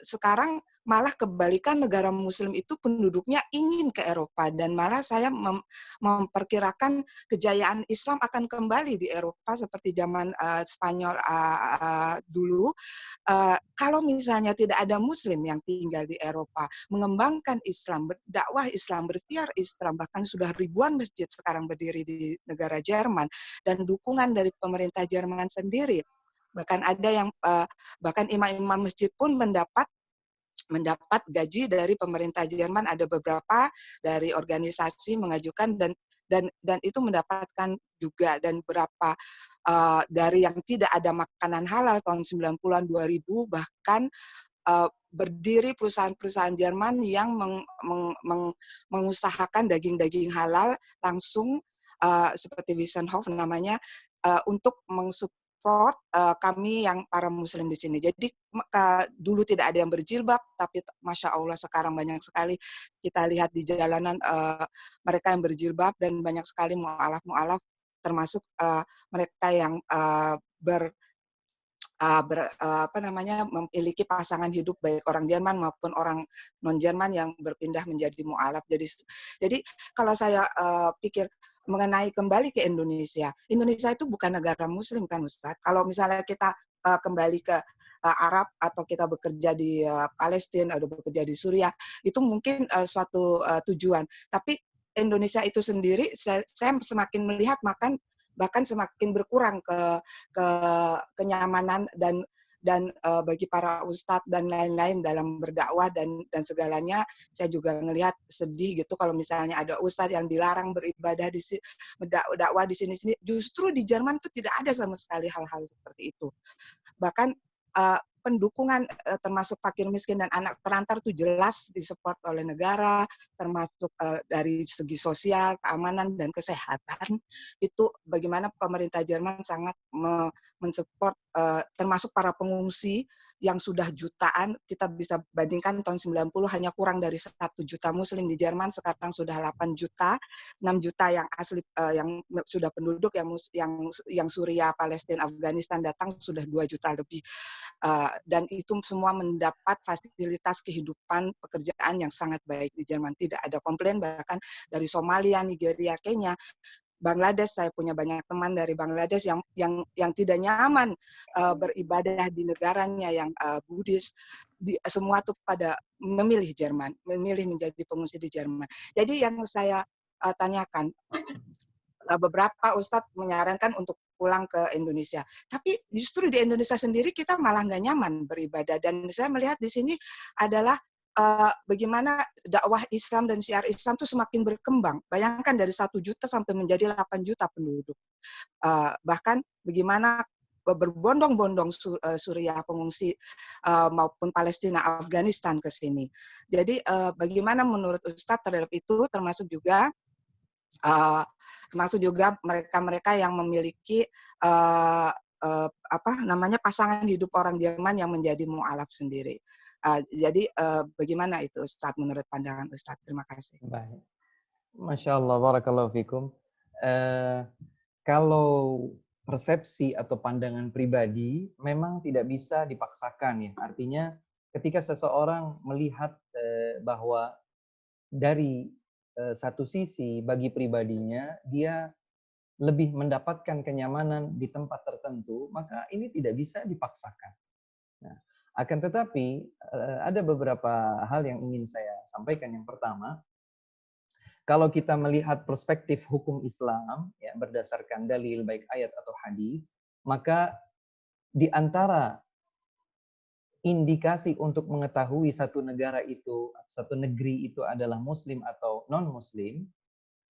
sekarang malah kebalikan, negara Muslim itu penduduknya ingin ke Eropa, dan malah saya memperkirakan kejayaan Islam akan kembali di Eropa seperti zaman Spanyol dulu. Kalau misalnya tidak ada Muslim yang tinggal di Eropa, mengembangkan Islam, berdakwah Islam, berpiar Islam, bahkan sudah ribuan masjid sekarang berdiri di negara Jerman, dan dukungan dari pemerintah Jerman sendiri. Bahkan ada yang bahkan imam-imam masjid pun mendapat gaji dari pemerintah Jerman. Ada beberapa dari organisasi mengajukan dan itu mendapatkan juga, dan berapa dari yang tidak ada makanan halal tahun 90-an 2000, bahkan berdiri perusahaan-perusahaan Jerman yang mengusahakan daging-daging halal langsung, seperti Wiesenhof namanya, untuk mensupport kami yang para Muslim di sini. Jadi dulu tidak ada yang berjilbab, tapi Masya Allah sekarang banyak sekali kita lihat di jalanan mereka yang berjilbab, dan banyak sekali mu'alaf-mu'alaf, termasuk mereka yang memiliki pasangan hidup baik orang Jerman maupun orang non Jerman yang berpindah menjadi mu'alaf. Jadi kalau saya pikir mengenai kembali ke Indonesia itu bukan negara Muslim kan Ustadz. Kalau misalnya kita kembali ke Arab atau kita bekerja di Palestina atau bekerja di Suriah, itu mungkin suatu tujuan. Tapi Indonesia itu sendiri, saya semakin melihat bahkan semakin berkurang kenyamanan dan bagi para ustadz dan lain-lain dalam berdakwah dan segalanya. Saya juga ngelihat sedih gitu kalau misalnya ada ustadz yang dilarang beribadah dakwah di sini-sini. Justru di Jerman itu tidak ada sama sekali hal-hal seperti itu. Bahkan pendukungan termasuk fakir miskin dan anak terlantar itu jelas disupport oleh negara, termasuk dari segi sosial, keamanan, dan kesehatan. Itu bagaimana pemerintah Jerman sangat mensupport termasuk para pengungsi yang sudah jutaan. Kita bisa bandingkan tahun 90 hanya kurang dari 1 juta Muslim di Jerman, sekarang sudah 8 juta, 6 juta yang asli yang sudah penduduk, yang Suriah, Palestina, Afghanistan datang sudah 2 juta lebih. Dan itu semua mendapat fasilitas kehidupan pekerjaan yang sangat baik di Jerman. Tidak ada komplain, bahkan dari Somalia, Nigeria, Kenya, Bangladesh, saya punya banyak teman dari Bangladesh yang tidak nyaman beribadah di negaranya yang Buddhis, semua tuh pada memilih Jerman, memilih menjadi pengungsi di Jerman. Jadi yang saya tanyakan, beberapa ustadz menyarankan untuk pulang ke Indonesia. Tapi justru di Indonesia sendiri kita malah nggak nyaman beribadah. Dan saya melihat di sini adalah bagaimana dakwah Islam dan syiar Islam itu semakin berkembang. Bayangkan dari 1 juta sampai menjadi 8 juta penduduk. Bahkan bagaimana berbondong-bondong Suriah pengungsi maupun Palestina, Afghanistan ke sini. Jadi bagaimana menurut Ustadz terhadap itu, termasuk juga mereka-mereka yang memiliki pasangan hidup orang Jerman yang menjadi mu'alaf sendiri. Jadi bagaimana itu Ustadz menurut pandangan Ustadz? Terima kasih. Baik. Masya Allah, barakallahu fikum. Kalau persepsi atau pandangan pribadi memang tidak bisa dipaksakan ya. Artinya ketika seseorang melihat bahwa dari satu sisi bagi pribadinya dia lebih mendapatkan kenyamanan di tempat tertentu, maka ini tidak bisa dipaksakan. Nah, akan tetapi ada beberapa hal yang ingin saya sampaikan. Yang pertama, kalau kita melihat perspektif hukum Islam ya, berdasarkan dalil baik ayat atau hadis, maka di antara indikasi untuk mengetahui satu negara itu, satu negeri itu adalah muslim atau non-muslim,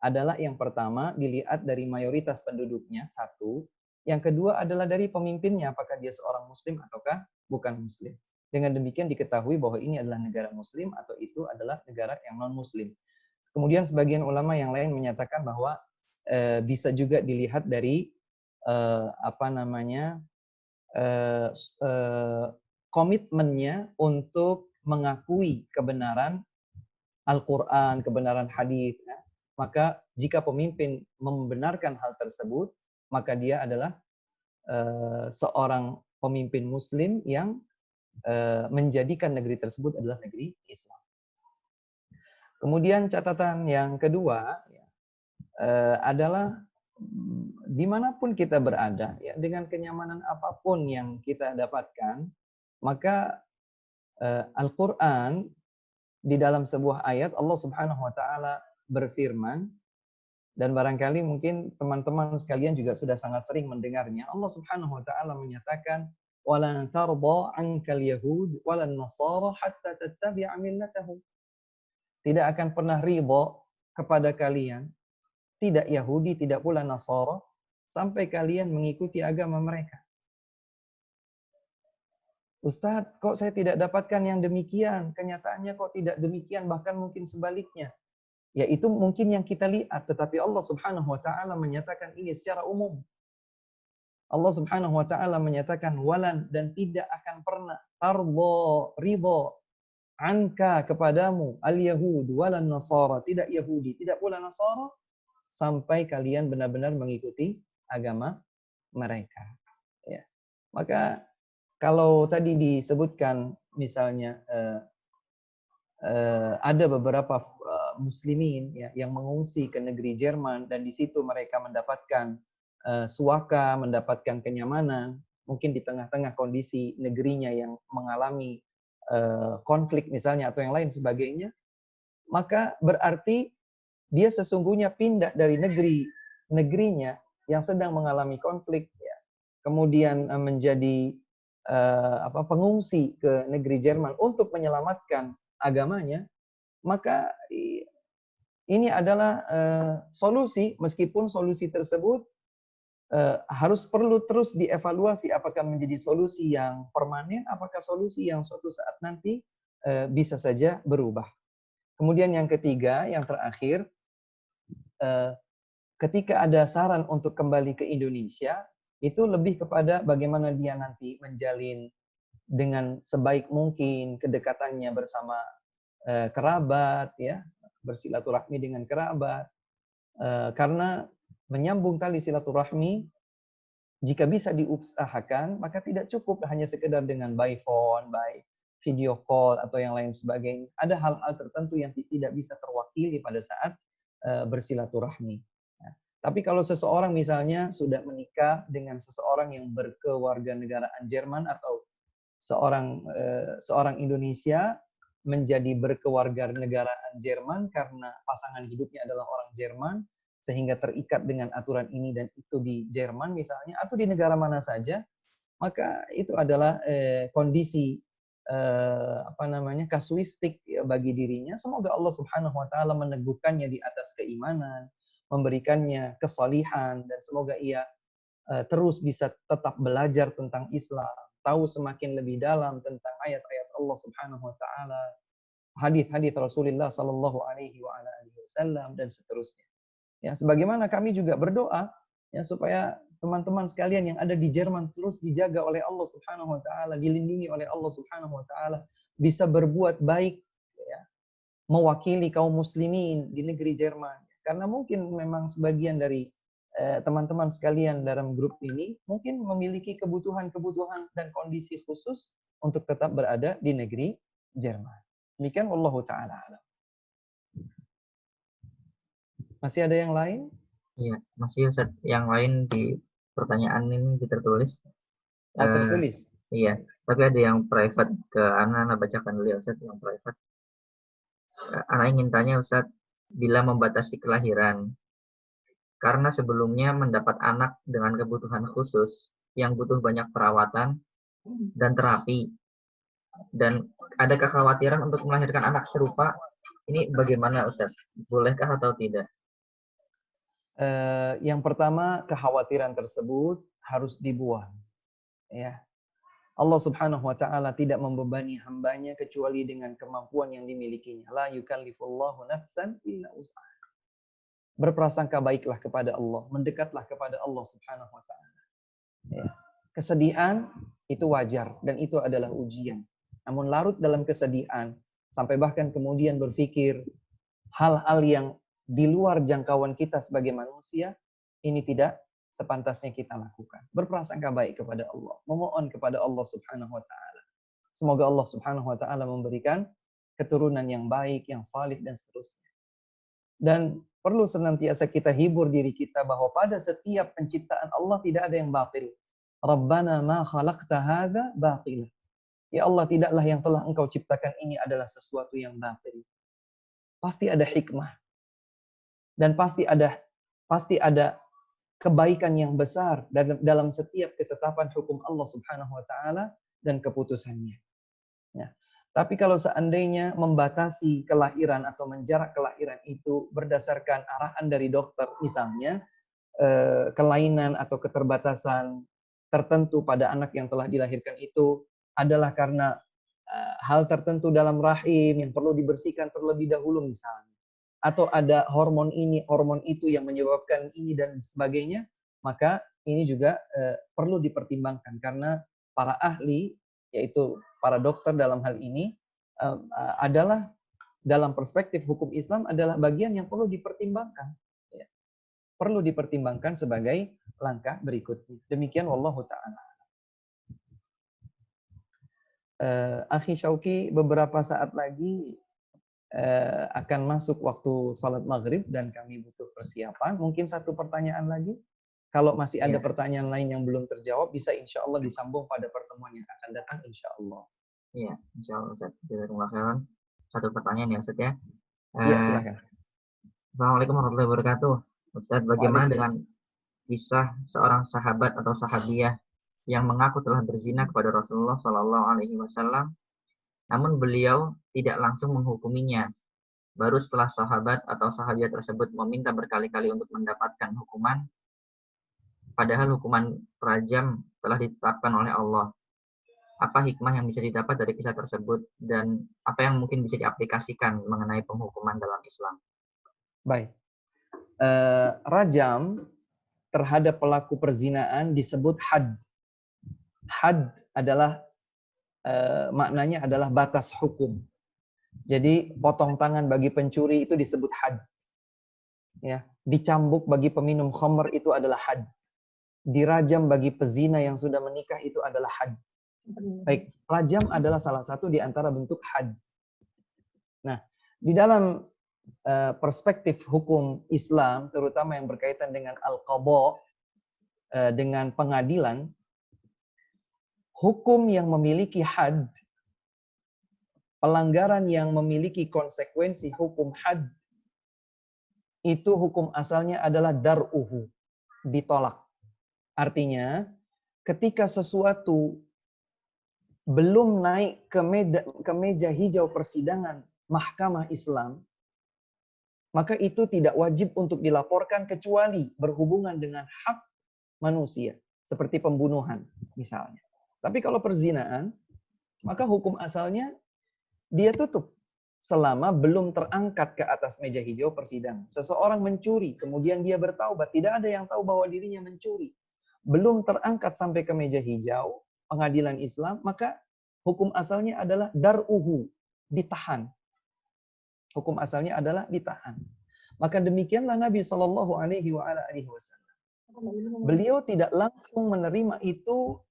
adalah yang pertama dilihat dari mayoritas penduduknya, satu. Yang kedua adalah dari pemimpinnya, apakah dia seorang muslim ataukah bukan muslim. Dengan demikian diketahui bahwa ini adalah negara muslim atau itu adalah negara yang non-muslim. Kemudian sebagian ulama yang lain menyatakan bahwa bisa juga dilihat dari komitmennya untuk mengakui kebenaran Al-Quran, kebenaran hadis. Ya. Maka jika pemimpin membenarkan hal tersebut, maka dia adalah seorang pemimpin muslim yang menjadikan negeri tersebut adalah negeri Islam. Kemudian catatan yang kedua ya, adalah dimanapun kita berada, ya, dengan kenyamanan apapun yang kita dapatkan, maka Al-Quran di dalam sebuah ayat Allah Subhanahu wa taala berfirman, dan barangkali mungkin teman-teman sekalian juga sudah sangat sering mendengarnya. Allah Subhanahu wa taala menyatakan, "Walan tarda 'ankal yahud walan nasara hatta tattabi'a millatahum." Tidak akan pernah ridha kepada kalian, tidak Yahudi, tidak pula Nasara, sampai kalian mengikuti agama mereka. Ustadz, kok saya tidak dapatkan yang demikian? Kenyataannya kok tidak demikian, bahkan mungkin sebaliknya. Ya itu mungkin yang kita lihat, tetapi Allah Subhanahu wa taala menyatakan ini secara umum. Allah Subhanahu wa taala menyatakan walan, dan tidak akan pernah ridha anka kepadamu al-yahud walan nasara, tidak Yahudi, tidak pula Nasara, sampai kalian benar-benar mengikuti agama mereka. Ya. Maka kalau tadi disebutkan misalnya ada beberapa muslimin ya, yang mengungsi ke negeri Jerman, dan di situ mereka mendapatkan suaka, mendapatkan kenyamanan, mungkin di tengah-tengah kondisi negerinya yang mengalami konflik misalnya atau yang lain sebagainya, maka berarti dia sesungguhnya pindah dari negerinya yang sedang mengalami konflik ya, kemudian menjadi pengungsi ke negeri Jerman untuk menyelamatkan agamanya, maka ini adalah solusi, meskipun solusi tersebut harus perlu terus dievaluasi apakah menjadi solusi yang permanen, apakah solusi yang suatu saat nanti bisa saja berubah. Kemudian yang ketiga, yang terakhir, ketika ada saran untuk kembali ke Indonesia, itu lebih kepada bagaimana dia nanti menjalin dengan sebaik mungkin kedekatannya bersama kerabat, ya, bersilaturahmi dengan kerabat, karena menyambung tali silaturahmi jika bisa diusahakan, maka tidak cukup hanya sekedar dengan by phone, by video call atau yang lain sebagainya. Ada hal-hal tertentu yang tidak bisa terwakili pada saat bersilaturahmi. Nah, tapi kalau seseorang misalnya sudah menikah dengan seseorang yang berkewarganegaraan Jerman atau seorang Indonesia menjadi berkewarganegaraan Jerman karena pasangan hidupnya adalah orang Jerman, sehingga terikat dengan aturan ini dan itu di Jerman misalnya, atau di negara mana saja, maka itu adalah kondisi kasuistik ya, bagi dirinya. Semoga Allah Subhanahu wa taala meneguhkannya di atas keimanan, memberikannya kesalihan, dan semoga ia terus bisa tetap belajar tentang Islam, tahu semakin lebih dalam tentang ayat-ayat Allah Subhanahu wa taala, hadis-hadis Rasulullah sallallahu alaihi wasallam, dan seterusnya. Ya, sebagaimana kami juga berdoa ya supaya teman-teman sekalian yang ada di Jerman terus dijaga oleh Allah Subhanahu wa taala, dilindungi oleh Allah Subhanahu wa taala, bisa berbuat baik ya, mewakili kaum muslimin di negeri Jerman. Karena mungkin memang sebagian dari teman-teman sekalian dalam grup ini mungkin memiliki kebutuhan-kebutuhan dan kondisi khusus untuk tetap berada di negeri Jerman. Demikian wallahu taala alam. Masih ada yang lain? Iya, masih Ustaz, yang lain di pertanyaan ini tertulis. Tertulis. Iya, tapi ada yang private ke anak bacakan dulu ya Ustaz, yang private. Anak ingin tanya Ustaz, bila membatasi kelahiran, karena sebelumnya mendapat anak dengan kebutuhan khusus yang butuh banyak perawatan dan terapi, dan ada kekhawatiran untuk melahirkan anak serupa, ini bagaimana Ustaz? Bolehkah atau tidak? Yang pertama, kekhawatiran tersebut harus dibuang. Ya. Allah Subhanahu wa taala tidak membebani hambanya kecuali dengan kemampuan yang dimilikinya. La yukallifullahu nafsan illa wus'aha. Berprasangka baiklah kepada Allah, mendekatlah kepada Allah Subhanahu wa taala. Ya. Kesedihan itu wajar dan itu adalah ujian. Namun larut dalam kesedihan sampai bahkan kemudian berpikir hal-hal yang di luar jangkauan kita sebagai manusia, ini tidak sepantasnya kita lakukan. Berprasangka baik kepada Allah, memohon kepada Allah Subhanahu wa taala. Semoga Allah Subhanahu wa taala memberikan keturunan yang baik, yang salih dan seterusnya. Dan perlu senantiasa kita hibur diri kita bahwa pada setiap penciptaan Allah tidak ada yang batil. Rabbana ma khalaqta hadza batila. Ya Allah, tidaklah yang telah Engkau ciptakan ini adalah sesuatu yang batil. Pasti ada hikmah. Dan pasti ada kebaikan yang besar dalam setiap ketetapan hukum Allah Subhanahu wa taala dan keputusannya. Ya. Tapi kalau seandainya membatasi kelahiran atau menjarak kelahiran itu berdasarkan arahan dari dokter, misalnya kelainan atau keterbatasan tertentu pada anak yang telah dilahirkan itu adalah karena hal tertentu dalam rahim yang perlu dibersihkan terlebih dahulu misalnya. Atau ada hormon ini, hormon itu yang menyebabkan ini dan sebagainya, maka ini juga perlu dipertimbangkan karena para ahli, yaitu para dokter dalam hal ini, adalah dalam perspektif hukum Islam adalah bagian yang perlu dipertimbangkan. Ya. Perlu dipertimbangkan sebagai langkah berikutnya. Demikian wallahu ta'ala. Akhi Syauqi, beberapa saat lagi akan masuk waktu sholat maghrib dan kami butuh persiapan. Mungkin satu pertanyaan lagi. Kalau masih ada pertanyaan lain yang belum terjawab, bisa insya Allah disambung pada pertemuan yang akan datang, insya Allah. Iya, insya Allah Ustaz. Jazakumullah khairan. Satu pertanyaan ya Ustaz ya. Iya, silakan. Assalamualaikum warahmatullahi wabarakatuh. Ustaz, bagaimana dengan kisah seorang sahabat atau sahabiah yang mengaku telah berzina kepada Rasulullah Shallallahu Alaihi Wasallam, namun beliau tidak langsung menghukuminya. Baru setelah sahabat atau sahabiah tersebut meminta berkali-kali untuk mendapatkan hukuman, padahal hukuman rajam telah ditetapkan oleh Allah. Apa hikmah yang bisa didapat dari kisah tersebut dan apa yang mungkin bisa diaplikasikan mengenai penghukuman dalam Islam? Baik. Rajam terhadap pelaku perzinaan disebut had. Had adalah maknanya adalah batas hukum. Jadi potong tangan bagi pencuri itu disebut had. Ya, dicambuk bagi peminum khamr itu adalah had. Dirajam bagi pezina yang sudah menikah itu adalah had. Baik, rajam adalah salah satu di antara bentuk had. Nah, di dalam perspektif hukum Islam, terutama yang berkaitan dengan al-qadha, dengan pengadilan, hukum yang memiliki had, pelanggaran yang memiliki konsekuensi hukum had, itu hukum asalnya adalah dar'uhu, ditolak. Artinya, ketika sesuatu belum naik ke meja hijau persidangan mahkamah Islam, maka itu tidak wajib untuk dilaporkan kecuali berhubungan dengan hak manusia, seperti pembunuhan misalnya. Tapi kalau perzinaan, maka hukum asalnya dia tutup selama belum terangkat ke atas meja hijau persidangan. Seseorang mencuri, kemudian dia bertaubat, tidak ada yang tahu bahwa dirinya mencuri. Belum terangkat sampai ke meja hijau pengadilan Islam, maka hukum asalnya adalah dar'uhu, ditahan. Hukum asalnya adalah ditahan. Maka demikianlah Nabi Shallallahu Alaihi Wasallam. Beliau tidak langsung menerima itu,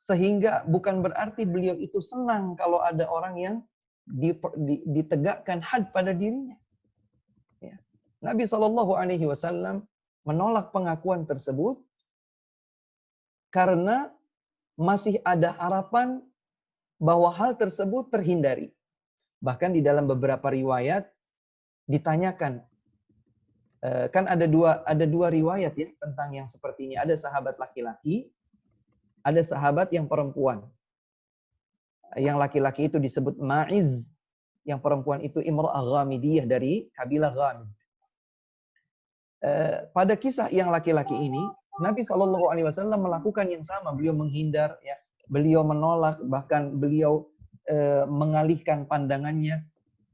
sehingga bukan berarti beliau itu senang kalau ada orang yang ditegakkan had pada dirinya. Ya. Nabi SAW menolak pengakuan tersebut karena masih ada harapan bahwa hal tersebut terhindari. Bahkan di dalam beberapa riwayat ditanyakan, kan ada dua riwayat ya tentang yang seperti ini. Ada sahabat laki-laki, ada sahabat yang perempuan. Yang laki-laki itu disebut Ma'iz, yang perempuan itu Imra'ah Ghamidiyah dari kabilah Ghamid. Pada kisah yang laki-laki ini, Nabi SAW melakukan yang sama. Beliau menghindar, ya, beliau menolak, bahkan beliau mengalihkan pandangannya.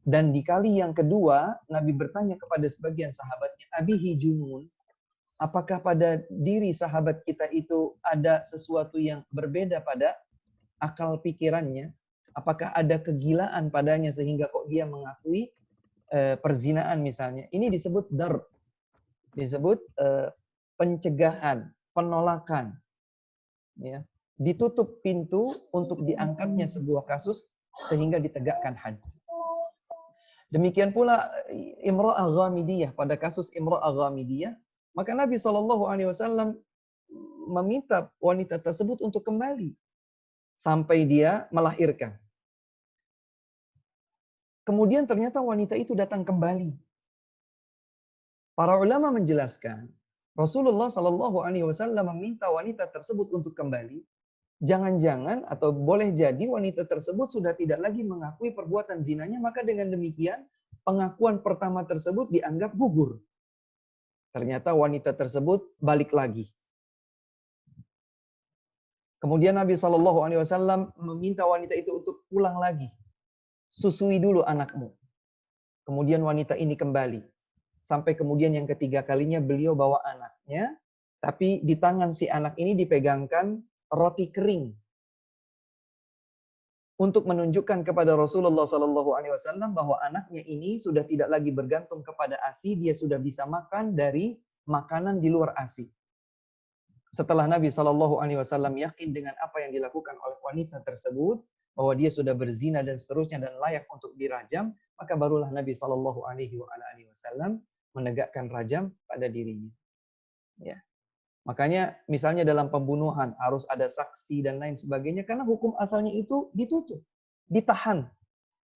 Dan di kali yang kedua, Nabi bertanya kepada sebagian sahabatnya, Abihi junun, apakah pada diri sahabat kita itu ada sesuatu yang berbeda pada akal pikirannya? Apakah ada kegilaan padanya sehingga kok dia mengakui perzinaan misalnya? Ini disebut dar, disebut pencegahan, penolakan. Ya. Ditutup pintu untuk diangkatnya sebuah kasus sehingga ditegakkan had. Demikian pula Imra'ah Ghamidiyah, pada kasus Imra'ah Ghamidiyah, maka Nabi SAW meminta wanita tersebut untuk kembali sampai dia melahirkan. Kemudian ternyata wanita itu datang kembali. Para ulama menjelaskan, Rasulullah SAW meminta wanita tersebut untuk kembali. Jangan-jangan atau boleh jadi wanita tersebut sudah tidak lagi mengakui perbuatan zinanya, maka dengan demikian pengakuan pertama tersebut dianggap gugur. Ternyata wanita tersebut balik lagi. Kemudian Nabi SAW meminta wanita itu untuk pulang lagi. Susui dulu anakmu. Kemudian wanita ini kembali. Sampai kemudian yang ketiga kalinya beliau bawa anaknya, tapi di tangan si anak ini dipegangkan roti kering untuk menunjukkan kepada Rasulullah SAW bahwa anaknya ini sudah tidak lagi bergantung kepada ASI, dia sudah bisa makan dari makanan di luar ASI. Setelah Nabi SAW yakin dengan apa yang dilakukan oleh wanita tersebut, bahwa dia sudah berzina dan seterusnya dan layak untuk dirajam, maka barulah Nabi SAW menegakkan rajam pada dirinya. Ya. Makanya misalnya dalam pembunuhan harus ada saksi dan lain sebagainya karena hukum asalnya itu ditutup, ditahan.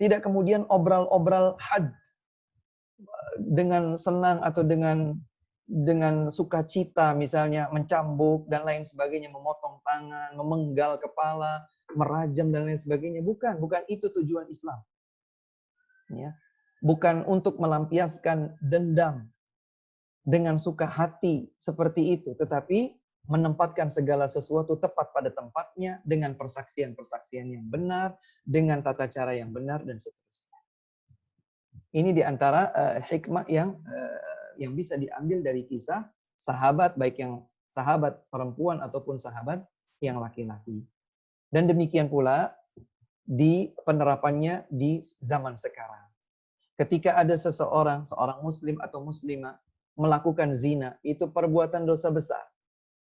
Tidak kemudian obral-obral had dengan senang atau dengan sukacita misalnya mencambuk dan lain sebagainya, memotong tangan, memenggal kepala, merajam dan lain sebagainya. Bukan itu tujuan Islam. Ya. Bukan untuk melampiaskan dendam dengan suka hati seperti itu, tetapi menempatkan segala sesuatu tepat pada tempatnya dengan persaksian-persaksian yang benar, dengan tata cara yang benar dan seterusnya. Ini diantara hikmah yang bisa diambil dari kisah sahabat, baik yang sahabat perempuan ataupun sahabat yang laki-laki. Dan demikian pula di penerapannya di zaman sekarang. Ketika ada seorang muslim atau muslimah melakukan zina, itu perbuatan dosa besar.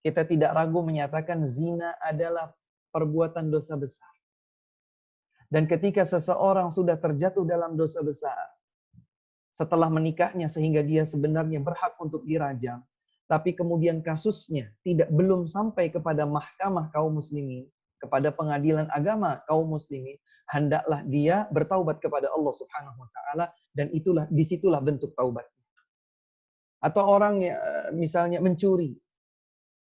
Kita tidak ragu menyatakan zina adalah perbuatan dosa besar. Dan ketika seseorang sudah terjatuh dalam dosa besar, setelah menikahnya sehingga dia sebenarnya berhak untuk dirajam, tapi kemudian kasusnya belum sampai kepada mahkamah kaum muslimin, kepada pengadilan agama kaum muslimin, hendaklah dia bertaubat kepada Allah Subhanahu wa taala, dan disitulah bentuk taubat. Atau orang yang misalnya mencuri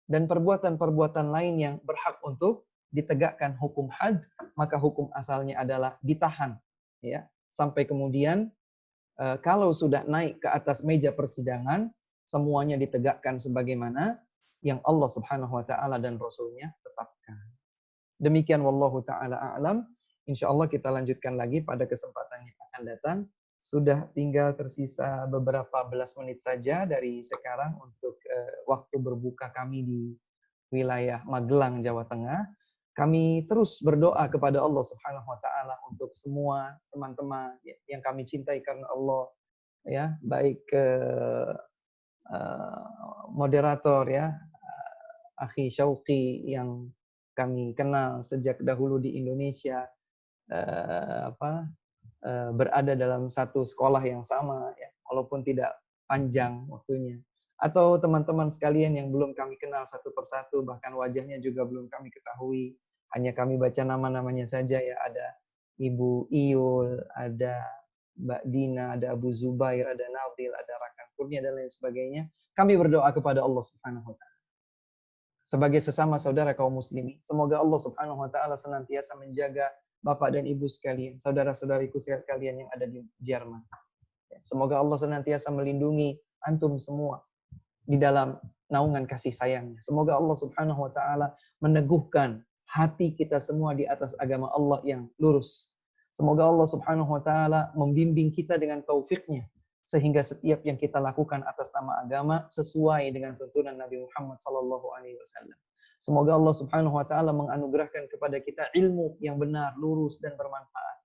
dan perbuatan-perbuatan lain yang berhak untuk ditegakkan hukum had, maka hukum asalnya adalah ditahan, ya, sampai kemudian kalau sudah naik ke atas meja persidangan, semuanya ditegakkan sebagaimana yang Allah Subhanahu wa taala dan Rasulnya tetapkan. Demikian wallahu taala a'lam. Insyaallah kita lanjutkan lagi pada kesempatan yang akan datang. Sudah tinggal tersisa beberapa belas menit saja dari sekarang untuk waktu berbuka kami di wilayah Magelang, Jawa Tengah. Kami terus berdoa kepada Allah Subhanahu wa taala untuk semua teman-teman yang kami cintai karena Allah, ya, baik moderator ya, Akhi Syauqi yang kami kenal sejak dahulu di Indonesia, berada dalam satu sekolah yang sama, ya, walaupun tidak panjang waktunya. Atau teman-teman sekalian yang belum kami kenal satu persatu, bahkan wajahnya juga belum kami ketahui. Hanya kami baca nama-namanya saja ya. Ada Ibu Iul, ada Mbak Dina, ada Abu Zubair, ada Nabil, ada Rakan Kurnia, dan lain sebagainya. Kami berdoa kepada Allah Subhanahu wa Ta'ala. Sebagai sesama saudara kaum muslimin, semoga Allah Subhanahu wa Ta'ala senantiasa menjaga Bapak dan Ibu sekalian, saudara-saudariku sekalian yang ada di Jerman. Semoga Allah senantiasa melindungi antum semua di dalam naungan kasih sayangnya. Semoga Allah Subhanahu wa Ta'ala meneguhkan hati kita semua di atas agama Allah yang lurus. Semoga Allah Subhanahu wa Ta'ala membimbing kita dengan taufiknya, sehingga setiap yang kita lakukan atas nama agama sesuai dengan tuntunan Nabi Muhammad SAW. Semoga Allah Subhanahu wa Ta'ala menganugerahkan kepada kita ilmu yang benar, lurus, dan bermanfaat.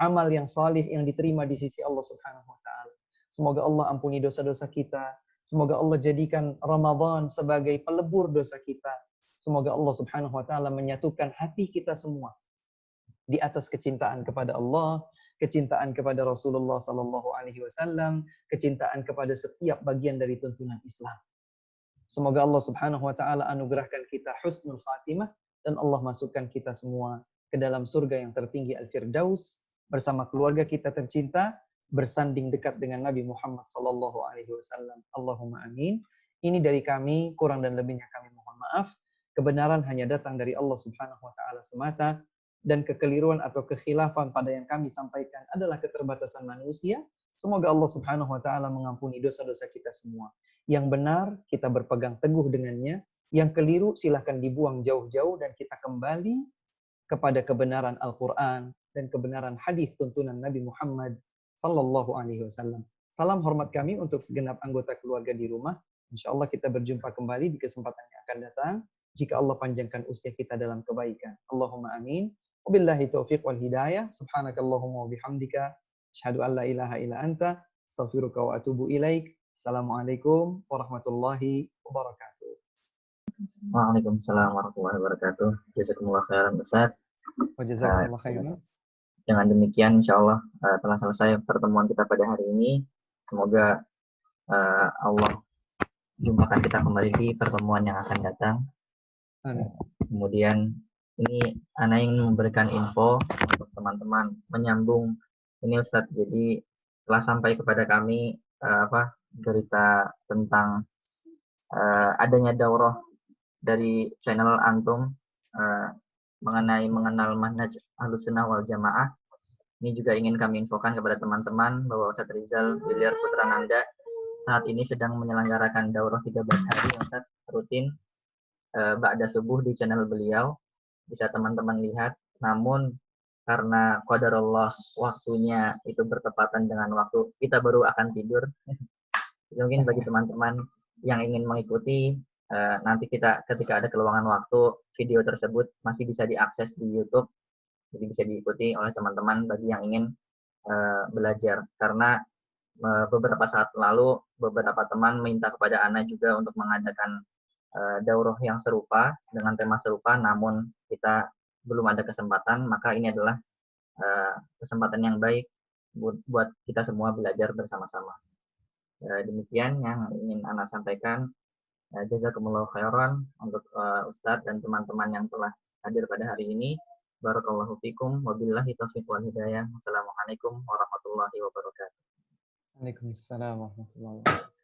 Amal yang salih yang diterima di sisi Allah Subhanahu wa Ta'ala. Semoga Allah ampuni dosa-dosa kita. Semoga Allah jadikan Ramadan sebagai pelebur dosa kita. Semoga Allah Subhanahu wa Ta'ala menyatukan hati kita semua di atas kecintaan kepada Allah, kecintaan kepada Rasulullah sallallahu alaihi wasallam, kecintaan kepada setiap bagian dari tuntunan Islam. Semoga Allah Subhanahu wa Ta'ala anugerahkan kita husnul khatimah, dan Allah masukkan kita semua ke dalam surga yang tertinggi Al-Firdaus bersama keluarga kita tercinta, bersanding dekat dengan Nabi Muhammad sallallahu alaihi wasallam. Allahumma amin. Ini dari kami, kurang dan lebihnya kami mohon maaf. Kebenaran hanya datang dari Allah Subhanahu wa Ta'ala semata, dan kekeliruan atau kekhilafan pada yang kami sampaikan adalah keterbatasan manusia. Semoga Allah Subhanahu wa Ta'ala mengampuni dosa-dosa kita semua. Yang benar kita berpegang teguh dengannya, yang keliru silahkan dibuang jauh-jauh dan kita kembali kepada kebenaran Al-Quran dan kebenaran hadis tuntunan Nabi Muhammad sallallahu alaihi wasallam. Salam hormat kami untuk segenap anggota keluarga di rumah. Insyaallah kita berjumpa kembali di kesempatan yang akan datang jika Allah panjangkan usia kita dalam kebaikan. Allahumma amin. Wabillahi taufiq wal hidayah. Subhanakallahumma wa bihamdika asyhadu an la ilaha illa anta astaghfiruka wa atubu ilaik. Assalamualaikum warahmatullahi wabarakatuh. Waalaikumsalam warahmatullahi wabarakatuh. Jazakumullah khairan Ustaz. Wa jazakumullah khairan. Dengan demikian insyaallah telah selesai pertemuan kita pada hari ini. Semoga Allah jumpakan kita kembali di pertemuan yang akan datang. Amin. Kemudian ini Ana ingin memberikan info untuk teman-teman menyambung ini Ustadz. Jadi telah sampai kepada kami berita tentang adanya daurah dari channel Antum mengenal manhaj Ahlussunnah wal Jamaah. Ini juga ingin kami infokan kepada teman-teman bahwa Ustadz Rizal Biliar Putra Nanda saat ini sedang menyelenggarakan daurah 13 hari Ustadz rutin ba'da subuh di channel beliau. Bisa teman-teman lihat. Namun karena qadarullah waktunya itu bertepatan dengan waktu kita baru akan tidur. Mungkin bagi teman-teman yang ingin mengikuti nanti kita ketika ada keluangan waktu, video tersebut masih bisa diakses di YouTube, jadi bisa diikuti oleh teman-teman bagi yang ingin belajar. Karena beberapa saat lalu beberapa teman minta kepada Ana juga untuk mengadakan daurah yang serupa dengan tema serupa, namun kita belum ada kesempatan. Maka ini adalah kesempatan yang baik buat kita semua belajar bersama-sama. Demikian yang ingin Ana sampaikan. Jazakumullah khairan untuk Ustadz dan teman-teman yang telah hadir pada hari ini. Barakallahu fikum. Wabillahi taufiq wal hidayah. Wassalamualaikum warahmatullahi wabarakatuh. Waalaikumsalam warahmatullahi wabarakatuh.